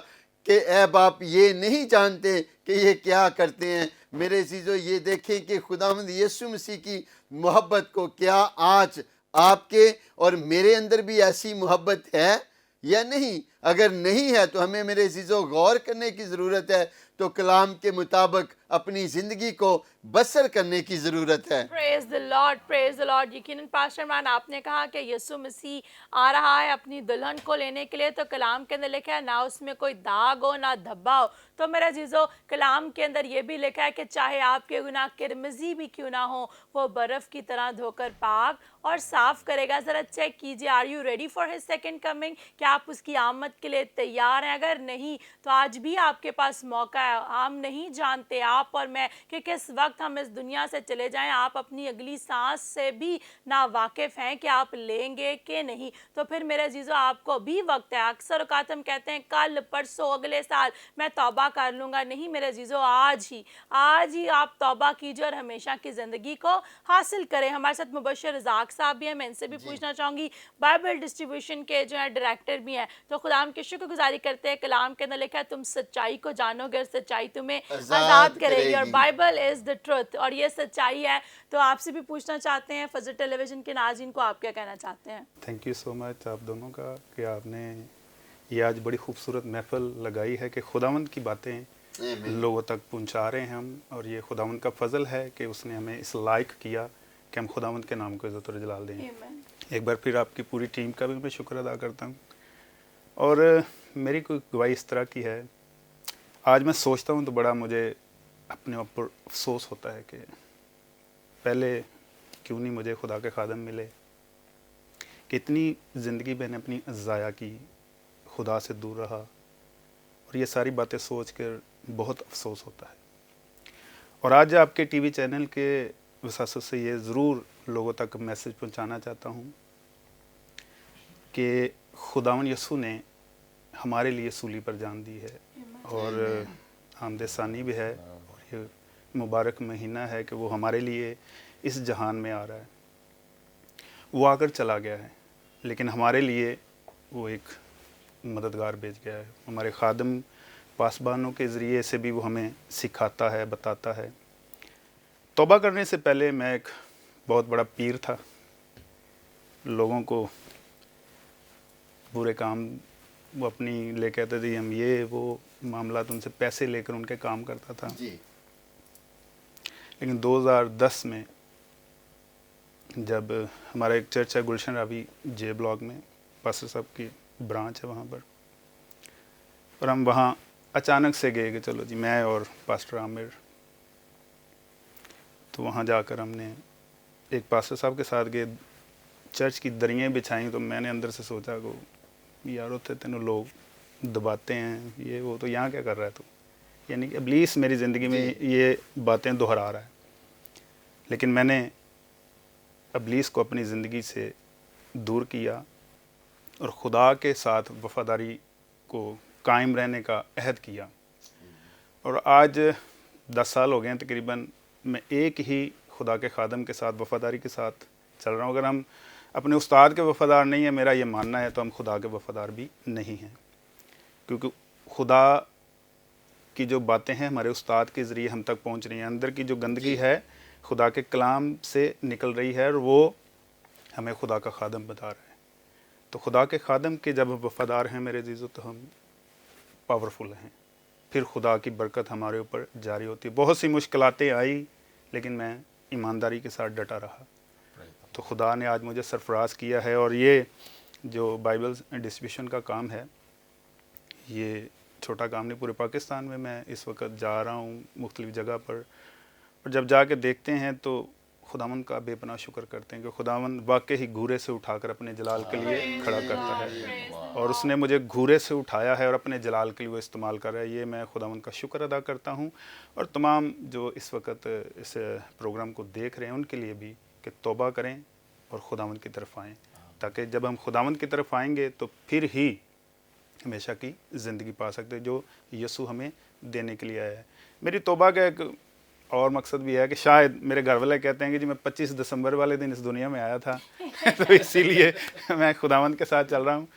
کہ اے باپ یہ نہیں جانتے کہ یہ کیا کرتے ہیں. میرے عزیزو یہ دیکھیں کہ خداوند یسوع مسیح کی محبت کو کیا آج آپ کے اور میرے اندر بھی ایسی محبت ہے یا نہیں. اگر نہیں ہے تو ہمیں میرے عزیزو غور کرنے کی ضرورت ہے, تو کلام کے مطابق اپنی زندگی کو بسر کرنے کی ضرورت ہے. پریز the lord, praise the lord. یقیناً پاسٹر عمران آپ نے کہا کہ یسوع مسیح آ رہا ہے اپنی دلہن کو لینے کے لیے, تو کلام کے اندر لکھا ہے نہ اس میں کوئی داغ ہو نہ دھبا ہو. تو میرا عزیزو کلام کے اندر یہ بھی لکھا ہے کہ چاہے آپ کے گناہ کرمزی بھی کیوں نہ ہو وہ برف کی طرح دھو کر پاک اور صاف کرے گا. ذرا چیک کیجیے, are you ready for his second coming, کہ آپ اس کی آمد کے لیے تیار ہیں. اگر نہیں تو آج بھی آپ کے پاس موقع ہے. ہم نہیں جانتے آپ اور میں کہ کس وقت ہم اس دنیا سے چلے جائیں. آپ اپنی اگلی سانس سے بھی نا واقف ہیں کہ آپ لیں گے کہ نہیں. تو پھر میرے عزیزو آپ کو بھی وقت ہے. اکثر اوقات ہم کہتے ہیں کل پرسوں اگلے سال میں توبہ کر لوں گا. نہیں میرے عزیزو, آج ہی آپ توبہ کیجیے اور ہمیشہ کی زندگی کو حاصل کریں. ہمارے ساتھ مبشر رزاق صاحب بھی ہیں, میں ان سے بھی پوچھنا چاہوں گی, بائبل ڈسٹریبیوشن کے جو ہے ڈائریکٹر بھی ہیں. تو خدا कलाम की शुक्रगुजारी करते हैं। कलाम के अंदर लिखा है तुम सच्चाई को जानोगे और सच्चाई तुम्हें आज़ाद करेगी, और बाइबल इज़ द ट्रुथ, और ये सच्चाई है। तो आपसे भी पूछना चाहते हैं, फजल टेलीविज़न के नाज़रीन को आप क्या कहना चाहते हैं? थैंक यू सो मच आप दोनों का कि आपने ये आज बड़ी खूबसूरत महफिल लगाई है कि खुदावंद की बातें लोगों तक पहुंचा रहे हैं हम, और ये खुदावंद का फजल है कि उसने हमें इस लायक किया कि हम खुदावंद के नाम को इज़्ज़त और जलाल दें। एक बार फिर आपकी पूरी टीम का भी मैं शुक्र अदा करता हूँ। और मेरी कोई गवाही इस तरह की है, आज मैं सोचता हूँ तो बड़ा मुझे अपने ऊपर अफसोस होता है कि पहले क्यों नहीं मुझे खुदा के खादम मिले, कितनी ज़िंदगी मैंने अपनी ज़ाया की, खुदा से दूर रहा, और ये सारी बातें सोच कर बहुत अफसोस होता है। और आज आपके टीवी चैनल के वसासत से ये ज़रूर लोगों तक मैसेज पहुंचाना चाहता हूं कि खुदावन यसू ने हमारे लिए सूली पर जान दी है, और आमद सानी भी है, और ये मुबारक महीना है कि वो हमारे लिए इस जहान में आ रहा है। वो आकर चला गया है, लेकिन हमारे लिए वो एक मददगार भेज गया है। हमारे खादम पासबानों के ज़रिए से भी वो हमें सिखाता है, बताता है। तौबा करने से पहले मैं एक बहुत बड़ा पीर था, लोगों को बुरे काम वो अपनी ले कहते थे, हम ये वो मामला उनसे पैसे लेकर उनके काम करता था जी। लेकिन 2010 में जब हमारा एक चर्च है गुलशन रावी जे ब्लॉक में, पास्टर साहब की ब्रांच है वहाँ पर, और हम वहाँ अचानक से गए कि चलो जी मैं और पास्टर आमिर, तो वहाँ जाकर हमने एक पास्टर साहब के साथ गए, चर्च की दरियाँ बिछाई। तो मैंने अंदर से सोचा को यार होते तेनों लोग दबाते हैं, ये वो, तो यहाँ क्या कर रहा है तू, यानी कि इब्लीस मेरी ज़िंदगी में ये बातें दोहरा रहा है। लेकिन मैंने इब्लीस को अपनी ज़िंदगी से दूर किया और खुदा के साथ वफ़ादारी को कायम रहने का अहद किया। और आज 10 साल हो गए हैं तकरीबन, मैं एक ही खुदा के खादम के साथ वफ़ादारी के साथ चल रहा हूँ। अगर हम अपने उस्ताद के वफ़ादार नहीं है, मेरा ये मानना है, तो हम खुदा के वफ़ादार भी नहीं हैं, क्योंकि खुदा की जो बातें हैं हमारे उस्ताद के ज़रिए हम तक पहुँच रही हैं। अंदर की जो गंदगी है खुदा के कलाम से निकल रही है, और वो हमें खुदा का खादम बता रहा है। तो खुदा के खादम के जब वफ़ादार हैं मेरे अज़ीज़ों, तो हम पावरफुल हैं, फिर खुदा की बरकत हमारे ऊपर जारी होती है। बहुत सी मुश्किलातें आई, लेकिन मैं ईमानदारी के साथ डटा रहा, तो खुदा ने आज मुझे सरफराज किया है। और ये जो बाइबल डिस्ट्रीब्यूशन का काम है, ये छोटा काम नहीं, पूरे पाकिस्तान में मैं इस वक्त जा रहा हूँ मुख्तलिफ़ जगह पर, और जब जाके देखते हैं तो खुदावंद का बेपनाह शुक्र करते हैं कि खुदावंद वाकई ही घूरे से उठाकर अपने जलाल के लिए खड़ा करता है, और उसने मुझे घूरे से उठाया है और अपने जलाल के लिए वो इस्तेमाल कर रहा है। ये मैं खुदावंद का शुक्र अदा करता हूँ, और तमाम जो इस वक्त इस प्रोग्राम को देख रहे हैं उनके लिए भी कि तौबा करें और खुदावंद की तरफ आएँ, ताकि जब हम खुदावंद की तरफ आएंगे तो फिर ही हमेशा की ज़िंदगी पा सकते हैं जो यसू हमें देने के लिए आया है। मेरी तौबा का एक और मकसद भी है कि शायद मेरे घर वाले कहते हैं कि जी मैं 25 दिसंबर वाले दिन इस दुनिया में आया था तो इसीलिए मैं खुदावंद के साथ चल रहा हूँ।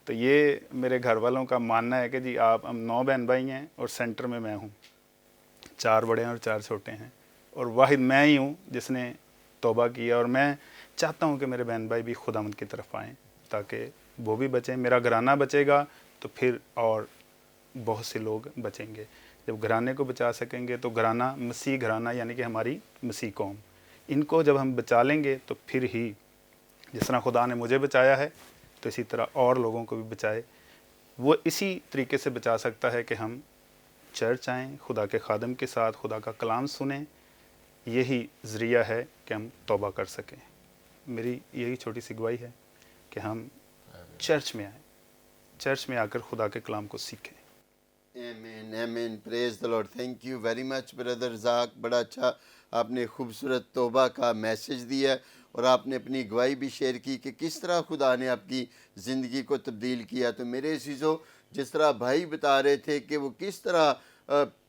तो ये मेरे घर वालों का मानना है कि जी आप, हम 9 बहन भाई हैं और सेंटर में मैं हूँ, 4 बड़े हैं और 4 छोटे हैं, और वाहिद मैं ही हूँ जिसने तौबा किया। और मैं चाहता हूँ कि मेरे बहन भाई भी खुदावंद की तरफ आएँ, ताकि वो भी बचें, मेरा घराना बचेगा तो फिर और बहुत से लोग बचेंगे। जब घराने को बचा सकेंगे तो घराना, मसीह घराना यानी कि हमारी मसीह कौम, इनको जब हम बचा लेंगे तो फिर ही जिस तरह खुदा ने मुझे बचाया है तो इसी तरह और लोगों को भी बचाए। वो इसी तरीके से बचा सकता है कि हम चर्च आएँ, खुदा के खादम के साथ खुदा का कलाम सुनें, यही ज़रिया है कि हम तौबा कर सकें। मेरी यही छोटी सी गवाही है कि हम चर्च में आएँ, चर्च में आकर खुदा के कलाम को सीखें। आमीन आमीन, praise the Lord. Thank you very much brother Zack, बड़ा अच्छा आपने खूबसूरत तौबा का मैसेज दिया, और आपने अपनी गवाही भी शेयर की कि किस तरह खुदा ने आपकी ज़िंदगी को तब्दील किया। तो मेरे अज़ीज़ों, जिस तरह भाई बता रहे थे कि वो किस तरह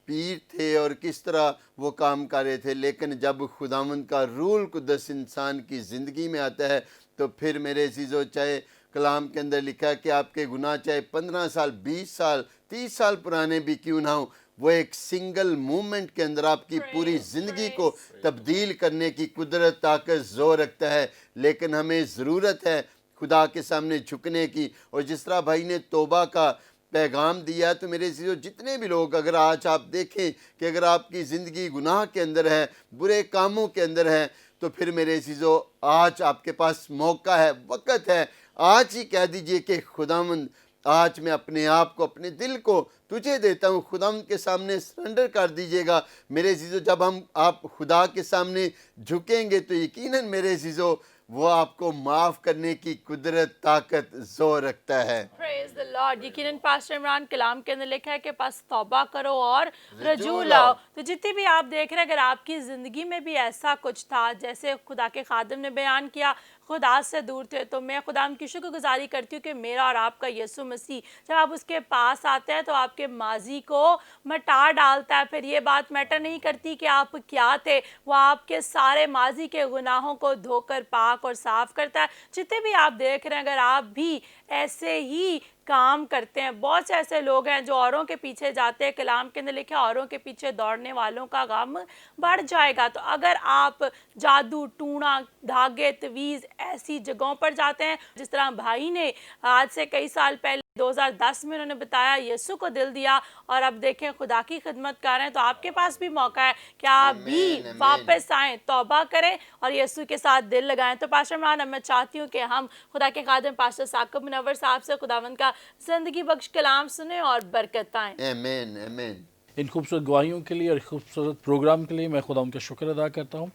पीर थे और किस तरह वो काम कर रहे थे, लेकिन जब खुदावंद का रूल कुद्दस इंसान की ज़िंदगी में आता है तो फिर मेरे अज़ीज़ों, चाहे کلام کے اندر لکھا ہے کہ آپ کے گناہ چاہے 15 سال 20 سال 30 سال پرانے بھی کیوں نہ ہوں، وہ ایک سنگل مومنٹ کے اندر آپ کی پوری زندگی کو تبدیل کرنے کی قدرت، طاقت، زور رکھتا ہے۔ لیکن ہمیں ضرورت ہے خدا کے سامنے جھکنے کی، اور جس طرح بھائی نے توبہ کا پیغام دیا، تو میرے عزیزو جتنے بھی لوگ اگر آج آپ دیکھیں کہ اگر آپ کی زندگی گناہ کے اندر ہے، برے کاموں کے اندر ہے، تو پھر میرے عزیزو آج آپ کے پاس موقع ہے، وقت ہے، آج ہی کہہ دیجئے کہ خداوند آج میں اپنے آپ کو، اپنے دل کو تجھے دیتا ہوں، خداوند کے سامنے سرنڈر کر دیجئے گا۔ میرے عزیزو جب آپ خدا کے سامنے جھکیں گے تو یقیناً میرے عزیزو وہ آپ کو معاف کرنے کی قدرت، طاقت، زور رکھتا ہے۔ پریز دی لارڈ۔ یقیناً پاسٹر عمران کلام کے اندر لکھا ہے کہ پس توبہ کرو اور رجوع لاؤ۔ تو جتنی بھی آپ دیکھ رہے ہیں، اگر آپ کی زندگی میں بھی ایسا کچھ تھا جیسے خدا کے خادم نے بیان کیا، خدا سے دور تھے، تو میں خدا کی شکر گزاری کرتی ہوں کہ میرا اور آپ کا یسوع مسیح جب آپ اس کے پاس آتے ہیں تو آپ کے ماضی کو مٹا ڈالتا ہے۔ پھر یہ بات میٹر نہیں کرتی کہ آپ کیا تھے، وہ آپ کے سارے ماضی کے گناہوں کو دھو کر پاک اور صاف کرتا ہے۔ جتنے بھی آپ دیکھ رہے ہیں، اگر آپ بھی ایسے ہی کام کرتے ہیں، بہت سے ایسے لوگ ہیں جو اوروں کے پیچھے جاتے ہیں، کلام کے اندر لکھا ہے اوروں کے پیچھے دوڑنے والوں کا غم بڑھ جائے گا۔ تو اگر آپ جادو، ٹونا، دھاگے، تویز ایسی جگہوں پر جاتے ہیں، جس طرح بھائی نے آج سے کئی سال پہلے 2010 میں انہوں نے بتایا، یسوع کو دل دیا، اور اب دیکھیں خدا کی خدمت کر رہے ہیں، تو آپ کے پاس بھی موقع ہے کہ آپ بھی واپس آئیں، توبہ کریں اور یسوع کے ساتھ دل لگائیں۔ تو پاسٹر عمران، اب میں چاہتی ہوں کہ ہم خدا کے خادم پاسٹر ثاقب منور صاحب سے خداوند کا زندگی بخش کلام سنیں اور برکت پائیں۔ آمین آمین۔ ان خوبصورت گواہیوں کے لیے اور خوبصورت پروگرام کے لیے میں خدا ان کا شکر ادا کرتا ہوں۔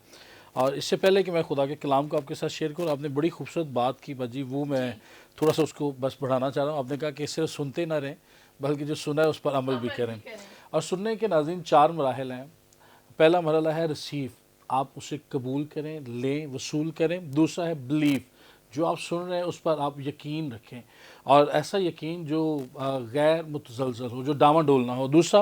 اور اس سے پہلے کہ میں خدا کے کلام کو آپ کے ساتھ شیئر کروں، آپ نے بڑی خوبصورت بات کی باجی، وہ میں تھوڑا سا اس کو بس بڑھانا چاہ رہا ہوں۔ آپ نے کہا کہ صرف سنتے نہ رہیں بلکہ جو سنا ہے اس پر عمل بھی کریں۔ اور سننے کے ناظرین 4 مراحل ہیں۔ پہلا مرحلہ ہے ریسیو، آپ اسے قبول کریں، لیں، وصول کریں۔ دوسرا ہے بلیو، جو آپ سن رہے ہیں اس پر آپ یقین رکھیں، اور ایسا یقین جو غیر متزلزل ہو، جو ڈاواڈول نہ ہو۔ دوسرا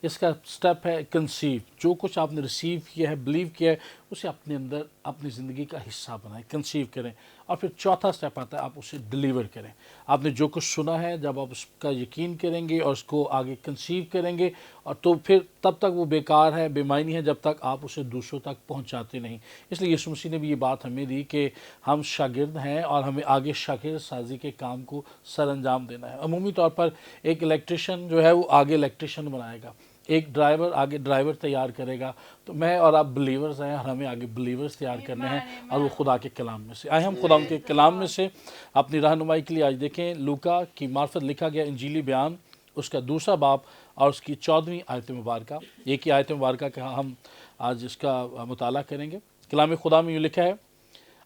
اس کا سٹیپ ہے کنسیو، جو کچھ آپ نے ریسیو کیا ہے، بلیو کیا ہے، اسے اپنے اندر اپنی زندگی کا حصہ بنائیں، کنسیو کریں۔ اور پھر چوتھا سٹیپ آتا ہے آپ اسے ڈیلیور کریں۔ آپ نے جو کچھ سنا ہے، جب آپ اس کا یقین کریں گے اور اس کو آگے کنسیو کریں گے، اور تو پھر تب تک وہ بیکار ہے، بے معنی ہے، جب تک آپ اسے دوسروں تک پہنچاتے نہیں۔ اس لیے یسوع مسیح نے بھی یہ بات ہمیں دی کہ ہم شاگرد ہیں اور ہمیں آگے شاگرد سازی کے کام کو سر انجام دینا ہے۔ عمومی طور پر ایک الیکٹریشین جو ہے وہ آگے الیکٹریشین بنائے گا، ایک ڈرائیور آگے ڈرائیور تیار کرے گا۔ تو میں اور آپ بلیورز ہیں، اور ہمیں آگے بلیورز تیار کرنے ہیں، اور وہ خدا کے کلام میں سے۔ آئے ہم خدا کے کلام میں سے اپنی رہنمائی کے لیے آج دیکھیں لوکا کی معرفت لکھا گیا انجیلی بیان، اس کا 2 باب اور اس کی 14ویں آیت مبارکہ۔ ایک ہی آیت مبارکہ کا ہم آج اس کا مطالعہ کریں گے۔ کلام خدا میں یوں لکھا ہے،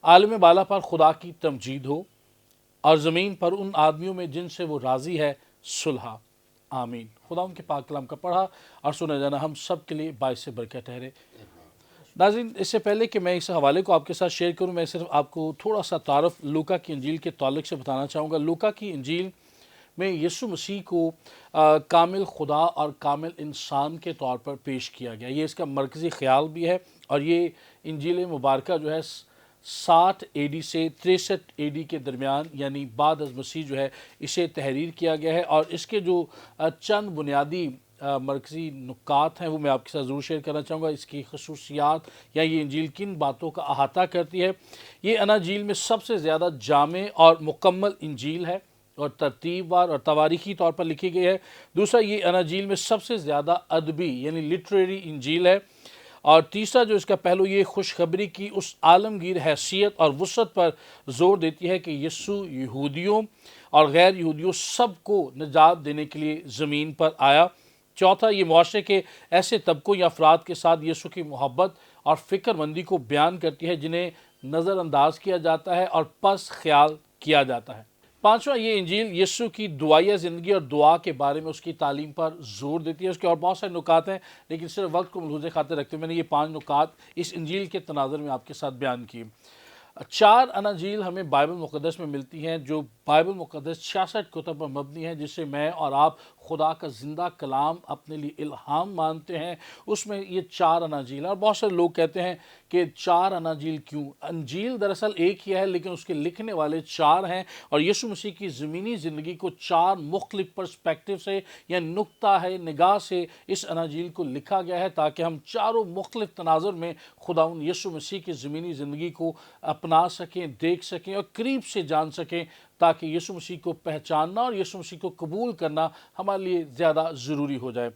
عالم بالا پر خدا کی تمجید ہو، اور زمین پر ان آدمیوں میں جن سے وہ راضی ہے صلح۔ آمین۔ خدا ان کے پاک کلام کا پڑھا اور سنا جانا ہم سب کے لیے باعث برکت ٹھہرے۔ ناظرین، اس سے پہلے کہ میں اس حوالے کو آپ کے ساتھ شیئر کروں، میں صرف آپ کو تھوڑا سا تعارف لوکا کی انجیل کے تعلق سے بتانا چاہوں گا۔ لوکا کی انجیل میں یسوع مسیح کو کامل خدا اور کامل انسان کے طور پر پیش کیا گیا۔ یہ اس کا مرکزی خیال بھی ہے، اور یہ انجیل مبارکہ جو ہے 60 AD سے 63 AD کے درمیان، یعنی بعد از مسیح جو ہے اسے تحریر کیا گیا ہے۔ اور اس کے جو چند بنیادی مرکزی نکات ہیں وہ میں آپ کے ساتھ ضرور شیئر کرنا چاہوں گا۔ اس کی خصوصیات یا یہ انجیل کن باتوں کا احاطہ کرتی ہے۔ یہ اناجیل میں سب سے زیادہ جامع اور مکمل انجیل ہے، اور ترتیب وار اور تواریخی طور پر لکھی گئی ہے۔ دوسرا، یہ اناجیل میں سب سے زیادہ ادبی یعنی لٹریری انجیل ہے۔ اور تیسرا جو اس کا پہلو، یہ خوشخبری کی اس عالمگیر حیثیت اور وسعت پر زور دیتی ہے کہ یسوع یہودیوں اور غیر یہودیوں سب کو نجات دینے کے لیے زمین پر آیا۔ چوتھا، یہ معاشرے کے ایسے طبقوں یا افراد کے ساتھ یسوع کی محبت اور فکر مندی کو بیان کرتی ہے جنہیں نظر انداز کیا جاتا ہے اور پس خیال کیا جاتا ہے۔ پانچواں، یہ انجیل یسوع کی دعائیہ زندگی اور دعا کے بارے میں اس کی تعلیم پر زور دیتی ہے۔ اس کے اور بہت سارے نکات ہیں، لیکن صرف وقت کو ملحوظ خاطر رکھتے ہوئے میں نے یہ 5 نکات اس انجیل کے تناظر میں آپ کے ساتھ بیان کیے۔ 4 اناجیل ہمیں بائبل مقدس میں ملتی ہیں، جو بائبل مقدس 66 کتب پر مبنی ہیں، جس سے میں اور آپ خدا کا زندہ کلام اپنے لیے الہام مانتے ہیں، اس میں یہ 4 اناجیل ہیں۔ اور بہت سارے لوگ کہتے ہیں کہ 4 اناجیل کیوں؟ انجیل دراصل ایک ہی ہے لیکن اس کے لکھنے والے 4 ہیں، اور یسوع مسیح کی زمینی زندگی کو 4 مختلف پرسپیکٹیو سے یا نقطہ ہے نگاہ سے اس اناجیل کو لکھا گیا ہے، تاکہ ہم چاروں مختلف تناظر میں خداوند یسوع مسیح کی زمینی زندگی کو اپنا سکیں، دیکھ سکیں اور قریب سے جان سکیں، تاکہ یسوع مسیح کو پہچاننا اور یسوع مسیح کو قبول کرنا ہمارے لیے زیادہ ضروری ہو جائے۔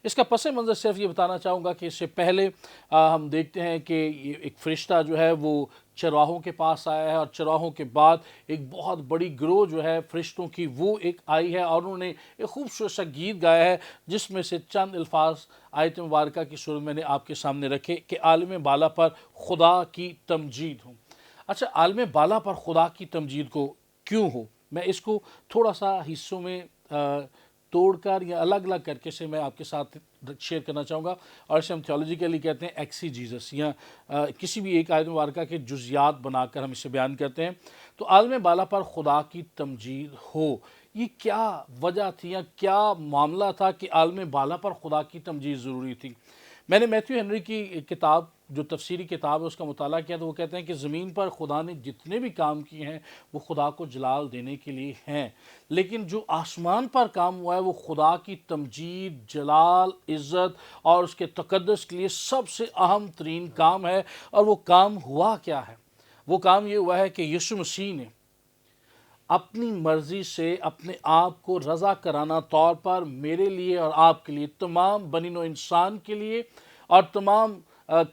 اس کا پس منظر صرف یہ بتانا چاہوں گا کہ اس سے پہلے ہم دیکھتے ہیں کہ ایک فرشتہ جو ہے وہ چرواہوں کے پاس آیا ہے، اور چرواہوں کے بعد ایک بہت بڑی گروہ جو ہے فرشتوں کی وہ ایک آئی ہے، اور انہوں نے ایک خوبصورت سا گیت گایا ہے، جس میں سے چند الفاظ آیت مبارکہ کی صورت میں نے آپ کے سامنے رکھے کہ عالم بالا پر خدا کی تمجید ہو۔ اچھا، عالم بالا پر خدا کی تمجید کو کیوں ہو؟ میں اس کو تھوڑا سا حصوں میں توڑ کر یا الگ الگ کر کے سے میں آپ کے ساتھ شیئر کرنا چاہوں گا، اور اسے ہم تھیولوجیکلی کہتے ہیں ایکسیجیزس، یا کسی بھی ایک آیت مبارکہ کے جزیات بنا کر ہم اسے بیان کرتے ہیں۔ تو عالم بالا پر خدا کی تمجید ہو، یہ کیا وجہ تھی یا کیا معاملہ تھا کہ عالم بالا پر خدا کی تمجید ضروری تھی؟ میں نے میتھیو ہنری کی کتاب جو تفسیری کتاب ہے اس کا مطالعہ کیا، تو وہ کہتے ہیں کہ زمین پر خدا نے جتنے بھی کام کیے ہیں وہ خدا کو جلال دینے کے لیے ہیں، لیکن جو آسمان پر کام ہوا ہے وہ خدا کی تمجید، جلال، عزت اور اس کے تقدس کے لیے سب سے اہم ترین کام ہے۔ اور وہ کام ہوا کیا ہے؟ وہ کام یہ ہوا ہے کہ یسوع مسیح نے اپنی مرضی سے اپنے آپ کو رضا کرانہ طور پر میرے لیے اور آپ کے لیے، تمام بنی نوع انسان کے لیے اور تمام